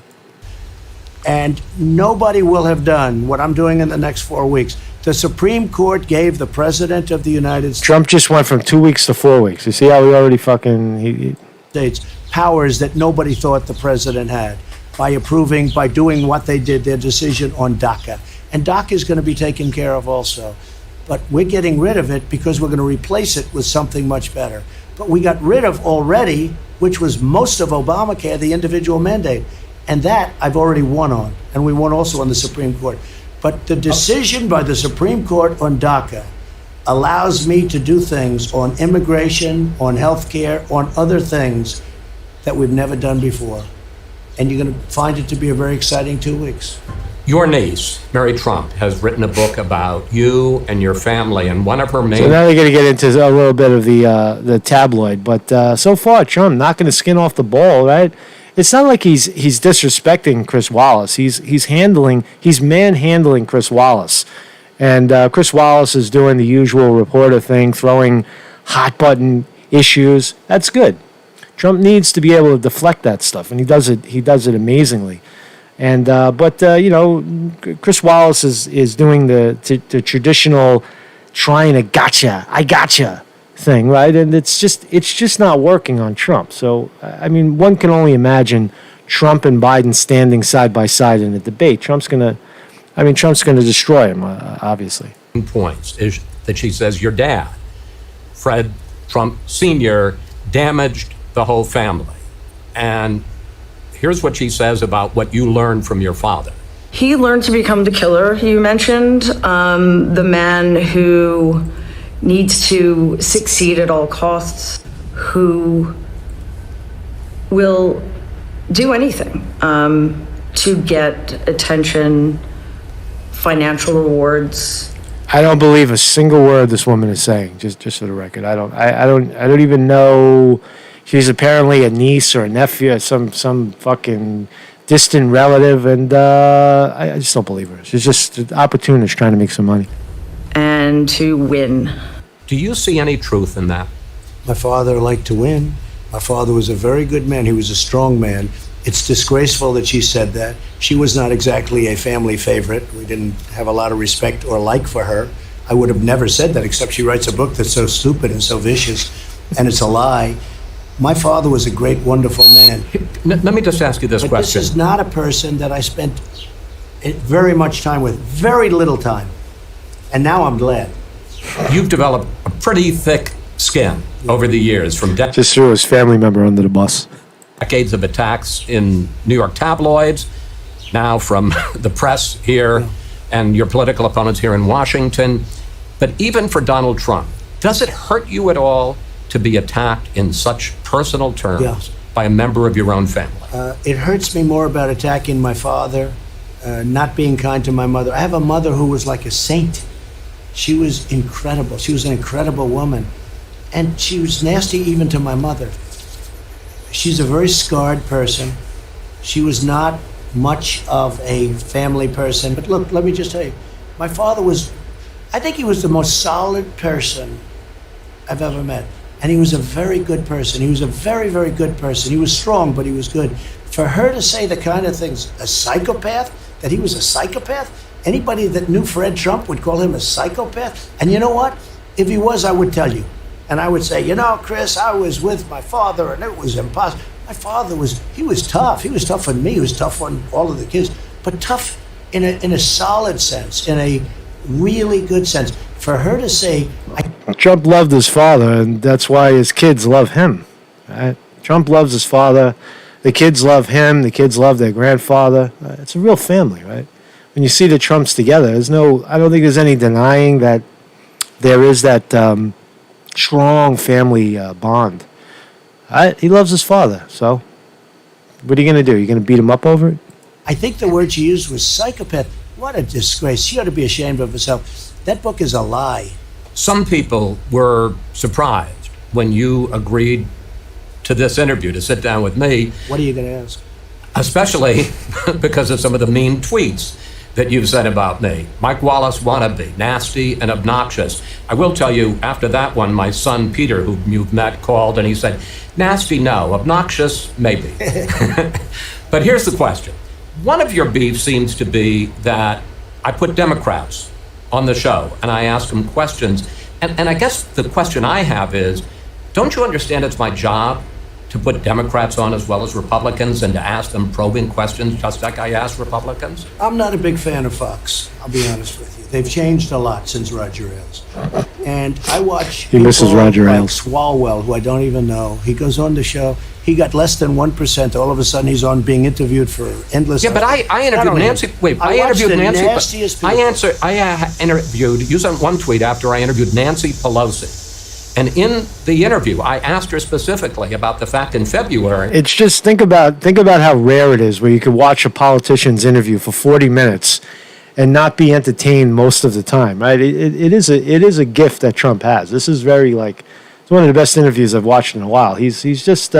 And nobody will have done what I'm doing in the next 4 weeks. The Supreme Court gave the President of the United
Trump just went from 2 weeks to 4 weeks. You see how he already
States powers that nobody thought the President had by doing what they did, their decision on DACA. And DACA is going to be taken care of also. But we're getting rid of it because we're going to replace it with something much better. But we got rid of already, which was most of Obamacare, the individual mandate. And that I've already won on. And we won also on the Supreme Court. But the decision by the Supreme Court on DACA allows me to do things on immigration, on health care, on other things that we've never done before. And you're going to find it to be a very exciting 2 weeks.
Your niece, Mary Trump, has written a book about you and your family, and one of her main...
So now they're going to get into a little bit of the tabloid, but so far, Trump knocking the skin off the ball, right? It's not like he's disrespecting Chris Wallace. He's manhandling Chris Wallace, and Chris Wallace is doing the usual reporter thing, throwing hot button issues. That's good. Trump needs to be able to deflect that stuff, and he does it amazingly. And Chris Wallace is doing the traditional trying to I gotcha thing, right? And it's just not working on Trump. So I mean, one can only imagine Trump and Biden standing side by side in a debate. Trump's gonna destroy him, obviously.
Points is that she says your dad, Fred Trump Sr., damaged the whole family. And here's what she says about what you learned from your father.
He learned to become the killer you mentioned, the man who needs to succeed at all costs, who will do anything to get attention, financial rewards. I
don't believe a single word this woman is saying. Just for the record, I don't even know. She's apparently a niece or a nephew, some fucking distant relative, and I just don't believe her. She's just an opportunist trying to make some money.
And to win.
Do you see any truth in that?
My father liked to win. My father was a very good man. He was a strong man. It's disgraceful that she said that. She was not exactly a family favorite. We didn't have a lot of respect or like for her. I would have never said that, except she writes a book that's so stupid and so vicious, and it's a lie. My father was a great, wonderful man.
Let me just ask you this
But
question.
this is not a person that I spent very much time with, very little time. And now I'm glad.
You've developed a pretty thick skin over the years from
Just threw his family member under the bus.
decades of attacks in New York tabloids, now from the press here, and your political opponents here in Washington. But even for Donald Trump, does it hurt you at all to be attacked in such personal terms
Yeah.
by a member of your own family?
It hurts me more about attacking my father, not being kind to my mother. I have a mother who was like a saint. She was incredible. She was an incredible woman. And she was nasty even to my mother. She's a very scarred person. She was not much of a family person. But look, let me just tell you, my father was, I think he was the most solid person I've ever met. And he was a very good person. He was a very, very good person. He was strong, but he was good. For her to say the kind of things, a psychopath, that he was a psychopath, anybody that knew Fred Trump would call him a psychopath. And you know what? If he was, I would tell you. And I would say, you know, Chris, I was with my father and it was impossible. My father was tough. He was tough on me. He was tough on all of the kids, but tough in a solid sense, in a really good sense. For her to say,
Trump loved his father, and that's why his kids love him. Right? Trump loves his father. The kids love him. The kids love their grandfather. It's a real family, right? When you see the Trumps together, I don't think there's any denying that there is that strong family bond. He loves his father, so what are you going to do? You're going to beat him up over it?
I think the word she used was psychopath. What a disgrace. She ought to be ashamed of herself. That book is a lie.
Some people were surprised when you agreed to this interview, to sit down with me,
What are you going to ask?
especially because of some of the mean tweets that you've said about me. Mike Wallace wannabe, nasty and obnoxious. I will tell you, after that one, my son Peter, who you've met, called and he said, nasty, no, obnoxious, maybe. But here's the question. One of your beefs seems to be that I put Democrats on the show and I ask them questions. And I guess the question I have is, don't you understand it's my job to put Democrats on as well as Republicans and to ask them probing questions just like I ask Republicans?
I'm not a big fan of Fox, I'll be honest with you. They've changed a lot since Roger Ailes. And I watch
He misses
people
Roger
like
Ailes.
Swalwell, who I don't even know. He goes on the show. He got less than 1%. All of a sudden, he's on being interviewed for endless.
Yeah, but I interviewed
don't
Nancy.
even-
Wait, I
watched
interviewed
the
Nancy.
nastiest people.
I interviewed. You sent one tweet after I interviewed Nancy Pelosi, and in the interview, I asked her specifically about the fact in February.
It's just think about how rare it is where you could watch a politician's interview for 40 minutes and not be entertained most of the time, right? It is a gift that Trump has. This is very it's one of the best interviews I've watched in a while. He's just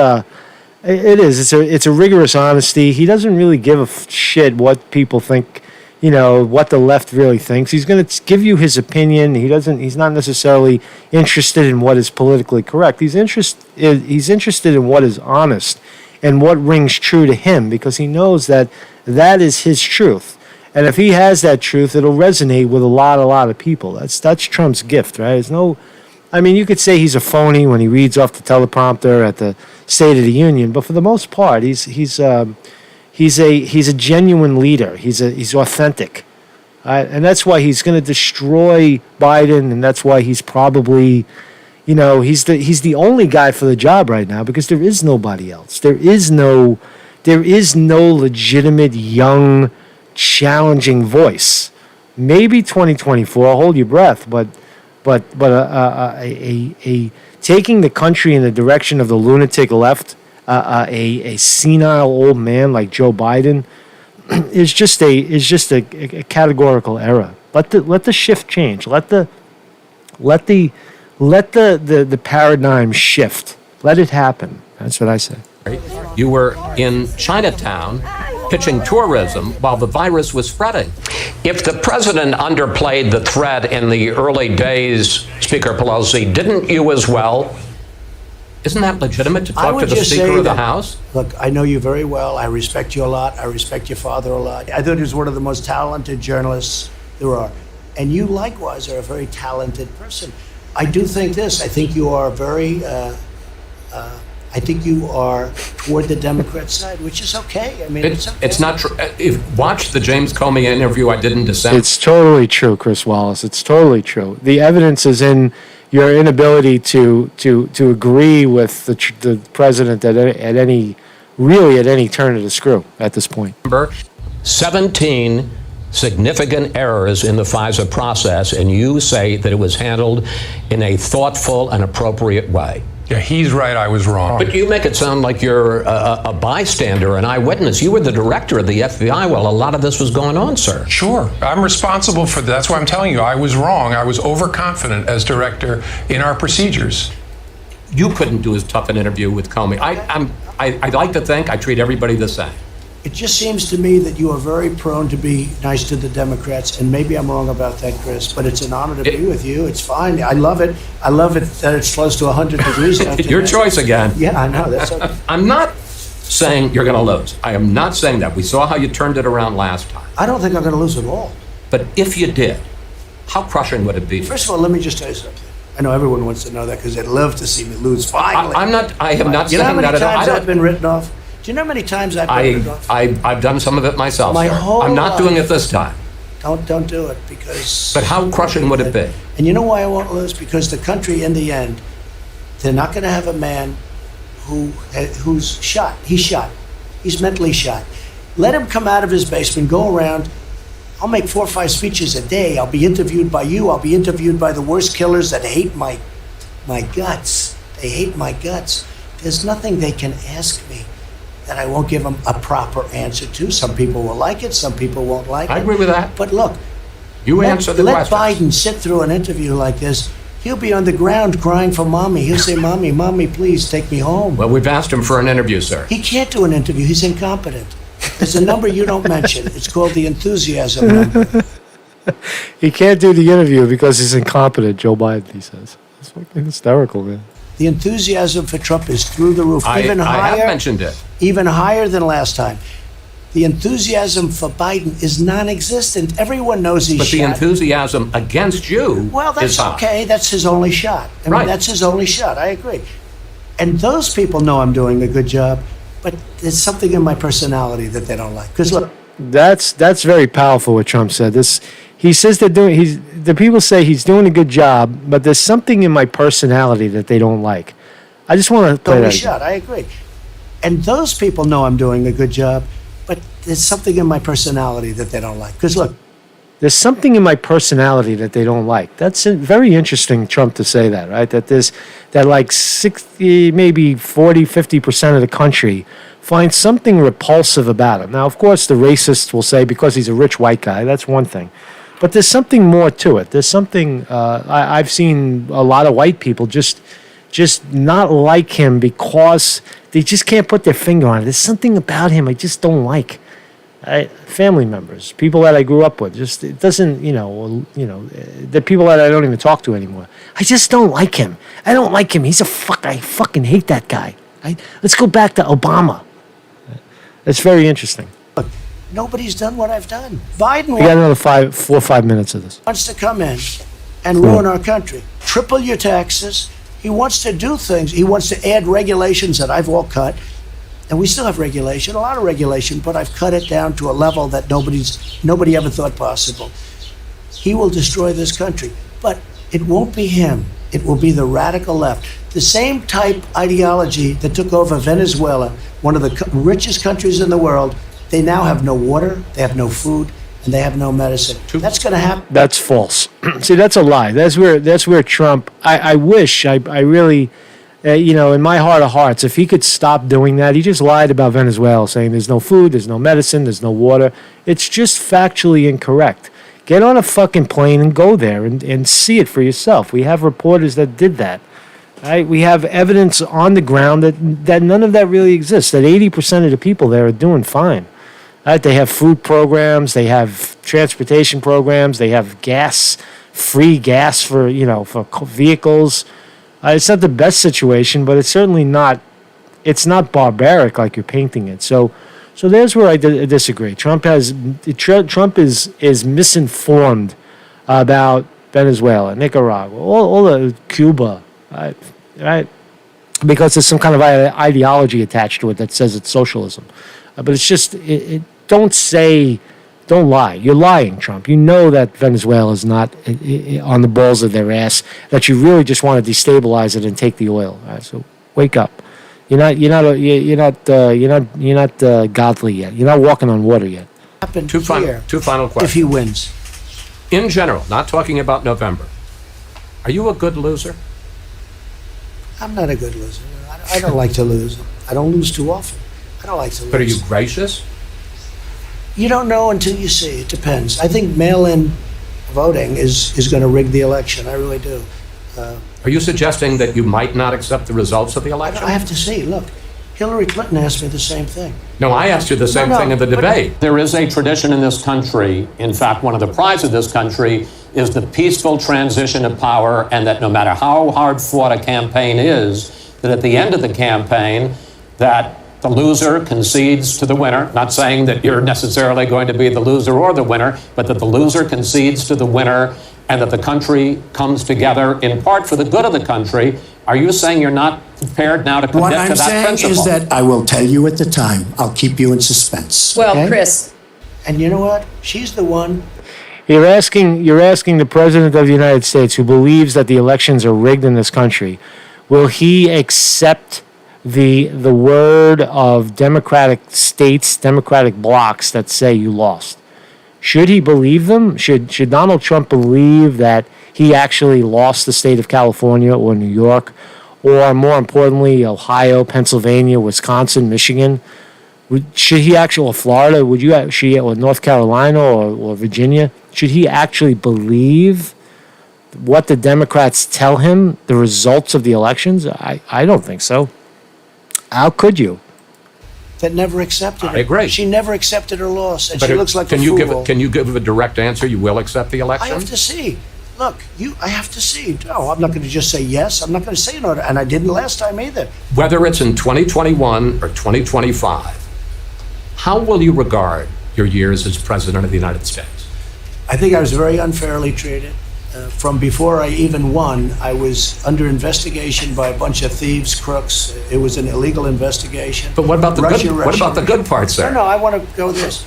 it's a rigorous honesty. He doesn't really give a shit what people think, what the left really thinks. He's going to give you his opinion. He's not necessarily interested in what is politically correct. He's interested in what is honest and what rings true to him, because he knows that is his truth. And if he has that truth, it'll resonate with a lot of people. That's Trump's gift, right? You could say he's a phony when he reads off the teleprompter at the State of the Union, but for the most part, he's a genuine leader. He's authentic, and that's why he's going to destroy Biden, and that's why he's probably, he's the only guy for the job right now, because there is nobody else. There is no legitimate young, challenging voice. Maybe 2024. Hold your breath, but taking the country in the direction of the lunatic left, a senile old man like Joe Biden, is just a categorical error. Let the shift change. Let the paradigm shift. Let it happen. That's what I say.
You were in Chinatown pitching tourism while the virus was spreading. If the president underplayed the threat in the early days, Speaker Pelosi, didn't you as well? Isn't that legitimate to
I
talk to
would
the
just
Speaker
say
of the
that-
House?
Look, I know you very well. I respect you a lot. I respect your father a lot. I thought he was one of the most talented journalists there are. And you likewise are a very talented person. I do think this. I think you are I think you are toward the Democrat side, which is okay. I mean, it's okay.
It's not true. Watch the James Comey interview I did in December.
It's totally true, Chris Wallace. It's totally true. The evidence is in your inability to agree with the president at any turn of the screw at this point.
17 significant errors in the FISA process, and you say that it was handled in a thoughtful and appropriate way.
Yeah, he's right, I was wrong.
But you make it sound like you're a bystander, an eyewitness. You were the director of the FBI while a lot of this was going on, sir.
Sure, I'm responsible for that. That's why I'm telling you, I was wrong. I was overconfident as director in our procedures.
You couldn't do as tough an interview with Comey. I'd like to think I treat everybody the same.
It just seems to me that you are very prone to be nice to the Democrats, and maybe I'm wrong about that, Chris, but it's an honor to be with you. It's fine. I love it. I love it that it's close to 100 degrees out there.
Your choice again.
Yeah, I know. That's okay.
I'm not saying you're going to lose. I am not saying that. We saw how you turned it around last time.
I don't think I'm going to lose at all.
But if you did, how crushing would it be?
First of all, let me just tell you something. I know everyone wants to know that because they'd love to see me lose. Finally.
I have not
You know how
saying
many
that at all.
times I've been written off? Do you know how many times I've been written off?
I've done some of it myself,
My
sir.
whole
I'm not doing
life.
it this time.
Don't do it because.
But how crushing would it be?
And you know why I won't lose? Because the country, in the end, they're not going to have a man who's shot. He's shot. He's mentally shot. Let him come out of his basement, go around. I'll make 4 or 5 speeches a day. I'll be interviewed by you. I'll be interviewed by the worst killers that hate my guts. They hate my guts. There's nothing they can ask me that I won't give them a proper answer to. Some people will like it. Some people won't like it.
I agree with that.
But look,
You answer the
let
question.
Biden sit through an interview like this. He'll be on the ground crying for mommy. He'll say, mommy, please take me home.
Well, we've asked him for an interview, sir.
He can't do an interview. He's incompetent. There's a number you don't mention. It's called the enthusiasm number.
He can't do the interview because he's incompetent, Joe Biden, he says. It's fucking hysterical, man.
The enthusiasm for Trump is through the roof.
I
higher,
have mentioned it.
Even higher than last time. The enthusiasm for Biden is non-existent. Everyone knows he's
But the
shot.
enthusiasm against you
Well,
is
that's
high.
okay. That's his only shot. I mean,
Right.
that's his only shot. I agree. And those people know I'm doing a good job, but there's something in my personality that they don't like. Because look,
That's very powerful what Trump said. He says the people say he's doing a good job, but there's something in my personality that they don't like. I just want to play
only
that.
shot. I agree. And those people know I'm doing a good job, but there's something in my personality that they don't like. Because look,
There's something in my personality that they don't like. That's very interesting, Trump, to say that, right? That like 60, maybe 40, 50% of the country finds something repulsive about him. Now, of course, the racists will say because he's a rich white guy, that's one thing. But there's something more to it. There's something, I've seen a lot of white people just not like him because they just can't put their finger on it. There's something about him I just don't like. Family members, people that I grew up with, just it doesn't, the people that I don't even talk to anymore. I just don't like him. I don't like him. He's a fuck. I fucking hate that guy. Let's go back to Obama. It's very interesting.
nobody's done what I've done. Biden
We got another 4 or 5 minutes of this.
wants to come in and ruin our country. Triple your taxes. He wants to do things. He wants to add regulations that I've all cut. And we still have regulation, a lot of regulation, but I've cut it down to a level that nobody ever thought possible. He will destroy this country. But it won't be him. It will be the radical left. The same type ideology that took over Venezuela, one of the richest countries in the world. They now have no water, they have no food, and they have no medicine. That's going to happen.
That's false. See, that's a lie. That's where Trump. I wish. I really. In my heart of hearts, if he could stop doing that, he just lied about Venezuela, saying there's no food, there's no medicine, there's no water. It's just factually incorrect. Get on a fucking plane and go there and see it for yourself. We have reporters that did that. Right? We have evidence on the ground that none of that really exists, that 80% of the people there are doing fine. Right? They have food programs, they have transportation programs, they have free gas for vehicles. It's not the best situation, but it's certainly not. It's not barbaric like you're painting it. So there's where I disagree. Trump is misinformed about Venezuela, Nicaragua, all the Cuba, right? Because there's some kind of ideology attached to it that says it's socialism. But it's just, don't lie. You're lying, Trump. You know that Venezuela is not on the balls of their ass, that you really just want to destabilize it and take the oil. All right, so wake up. You're not godly yet. You're not walking on water yet.
Two final questions.
If he wins.
In general, not talking about November, are you a good loser?
I'm not a good loser. I don't like to lose. I don't lose too often. I don't like to lose.
But are you gracious?
You don't know until you see. It depends. I think mail-in voting is going to rig the election. I really do.
Are you suggesting that you might not accept the results of the election?
I have to see. Look, Hillary Clinton asked me the same thing.
No, I asked you the same thing in the debate.
There is a tradition in this country, in fact, one of the prides of this country is the peaceful transition of power, and that no matter how hard fought a campaign is, that at the end of the campaign, that the loser concedes to the winner. Not saying that you're necessarily going to be the loser or the winner, but that the loser concedes to the winner and that the country comes together in part for the good of the country. Are you saying you're not prepared now to commit to that principle?
What I'm saying is that I will tell you at the time. I'll keep you in suspense.
Well,
okay?
Chris.
And you know what? She's the one.
You're asking the President of the United States, who believes that the elections are rigged in this country, will he accept the word of democratic states, democratic blocs that say you lost? Should he believe them? Should Donald Trump believe that he actually lost the state of California or New York, or more importantly, Ohio, Pennsylvania, Wisconsin, Michigan? Should he actually, or Florida? Or North Carolina or Virginia? Should he actually believe what the Democrats tell him, the results of the elections? I don't think so. How could you?
That never accepted it.
I agree.
She never accepted her loss, and
But
she looks like
can
a
you
fool.
Can you give a direct answer? You will accept the
I
election?
have to see. Look, I have to see. No, I'm not going to just say yes. I'm not going to say no, and I didn't last time either.
Whether it's in 2021 or 2025, how will you regard your years as President of the United States?
I think I was very unfairly treated. From before I even won, I was under investigation by a bunch of thieves, crooks. It was an illegal investigation.
But what about the
Russia,
good? What about the good parts there?
No, I want to go this.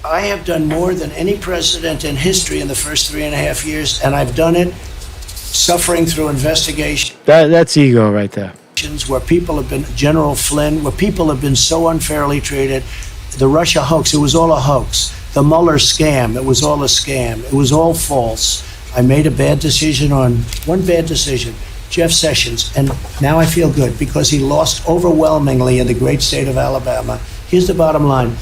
I have done more than any president in history in the first 3.5 years, and I've done it suffering through investigation.
That's ego right there.
Where people have been, General Flynn, where people have been so unfairly treated. The Russia hoax, it was all a hoax. The Mueller scam, it was all a scam. It was all false. I made a bad decision on one bad decision, Jeff Sessions, and now I feel good because he lost overwhelmingly in the great state of Alabama. Here's the bottom line.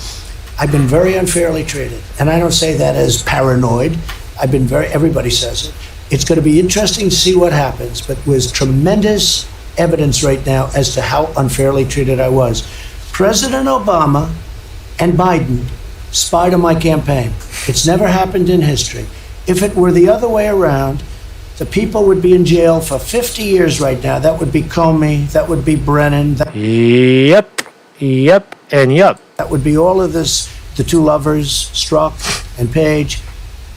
I've been very unfairly treated, and I don't say that as paranoid. Everybody says it. It's going to be interesting to see what happens, but there's tremendous evidence right now as to how unfairly treated I was. President Obama and Biden spied on my campaign. It's never happened in history. If it were the other way around, the people would be in jail for 50 years right now. That would be Comey, that would be Brennan.
Yep, and yep.
That would be all of this, the two lovers, Strzok and Page.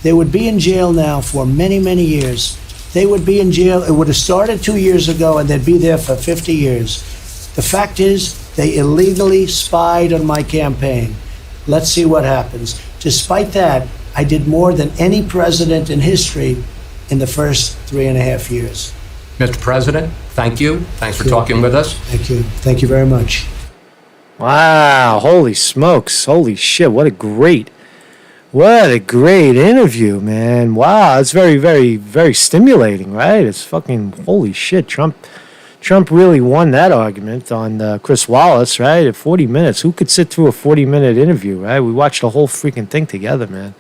They would be in jail now for many, many years. They would be in jail. It would have started 2 years ago, and they'd be there for 50 years. The fact is, they illegally spied on my campaign. Let's see what happens. Despite that, I did more than any president in history in the first 3.5 years.
Mr. President, thank you. Thanks for talking with us.
Thank you. Thank you very much.
Wow, holy smokes. Holy shit, what a great interview, man. Wow, it's very, very, very stimulating, right? It's fucking, holy shit. Trump really won that argument on Chris Wallace, right? At 40 minutes. Who could sit through a 40-minute interview, right? We watched the whole freaking thing together, man.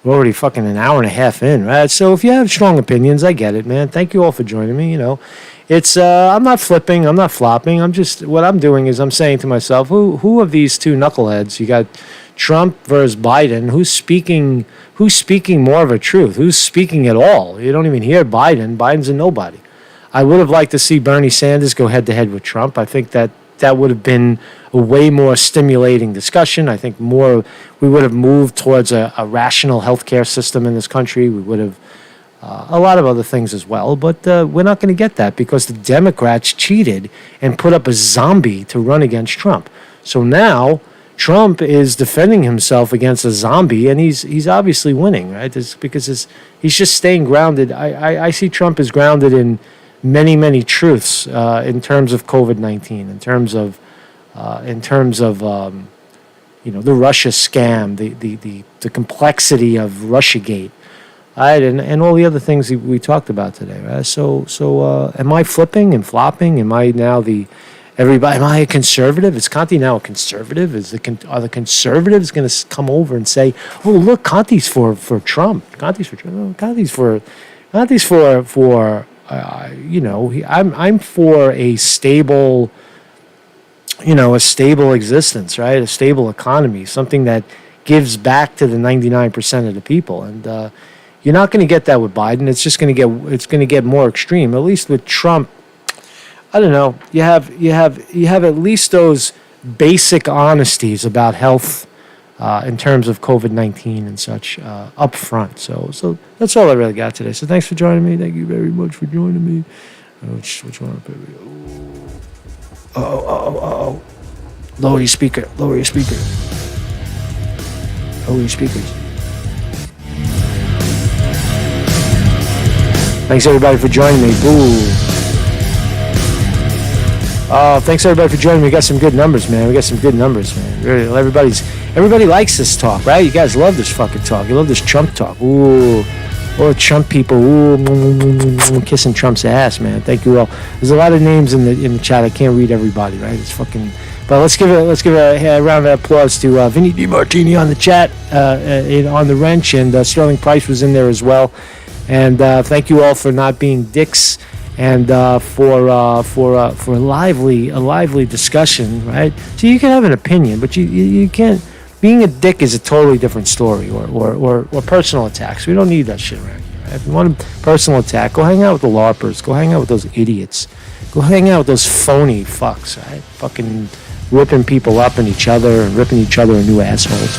We're already fucking an hour and a half in, right? So if you have strong opinions, I get it, man. Thank you all for joining me, It's, I'm not flipping, I'm not flopping. What I'm doing is I'm saying to myself, who of these two knuckleheads, you got Trump versus Biden, who's speaking more of a truth? Who's speaking at all? You don't even hear Biden. Biden's a nobody. I would have liked to see Bernie Sanders go head to head with Trump. I think that would have been a way more stimulating discussion. I think we would have moved towards a rational healthcare system in this country. We would have a lot of other things as well, but we're not going to get that because the Democrats cheated and put up a zombie to run against Trump. So now Trump is defending himself against a zombie, and he's obviously winning, right? It's because he's just staying grounded. I see Trump as grounded in many, many truths in terms of COVID-19, in terms of the Russia scam, the complexity of Russiagate, right, and all the other things that we talked about today, right? So am I flipping and flopping? Am I now am I a conservative? Is Conte now a conservative? Are the conservatives going to come over and say, "Oh, look, Conte's for Trump. Conte's for Trump. No, Conte's for I'm for a stable, a stable existence, right? A stable economy, something that gives back to the 99% of the people. And you're not going to get that with Biden. It's just going to get more extreme. At least with Trump, I don't know. You have at least those basic honesties about health in terms of COVID-19 and such up front. So that's all I really got today. So thanks for joining me. Thank you very much for joining me. Which one? Oh. Lower your speaker. Lower your speakers. Thanks everybody for joining me. Boo. Thanks everybody for joining me. We got some good numbers, man. Really, everybody likes this talk, right? You guys love this fucking talk. You love this Trump talk. Ooh. Oh, Trump people. Ooh. Kissing Trump's ass, man. Thank you all. There's a lot of names in the chat. I can't read everybody, right? It's fucking. But let's give a round of applause to Vinny DiMartini on the chat, on the wrench, and Sterling Price was in there as well. And thank you all for not being dicks, and for a lively discussion, right? So you can have an opinion, but you can't. Being a dick is a totally different story, or personal attacks. We don't need that shit around here. Right? If you want a personal attack, go hang out with the LARPers. Go hang out with those idiots. Go hang out with those phony fucks, right? Fucking ripping people up and each other and ripping each other a new assholes.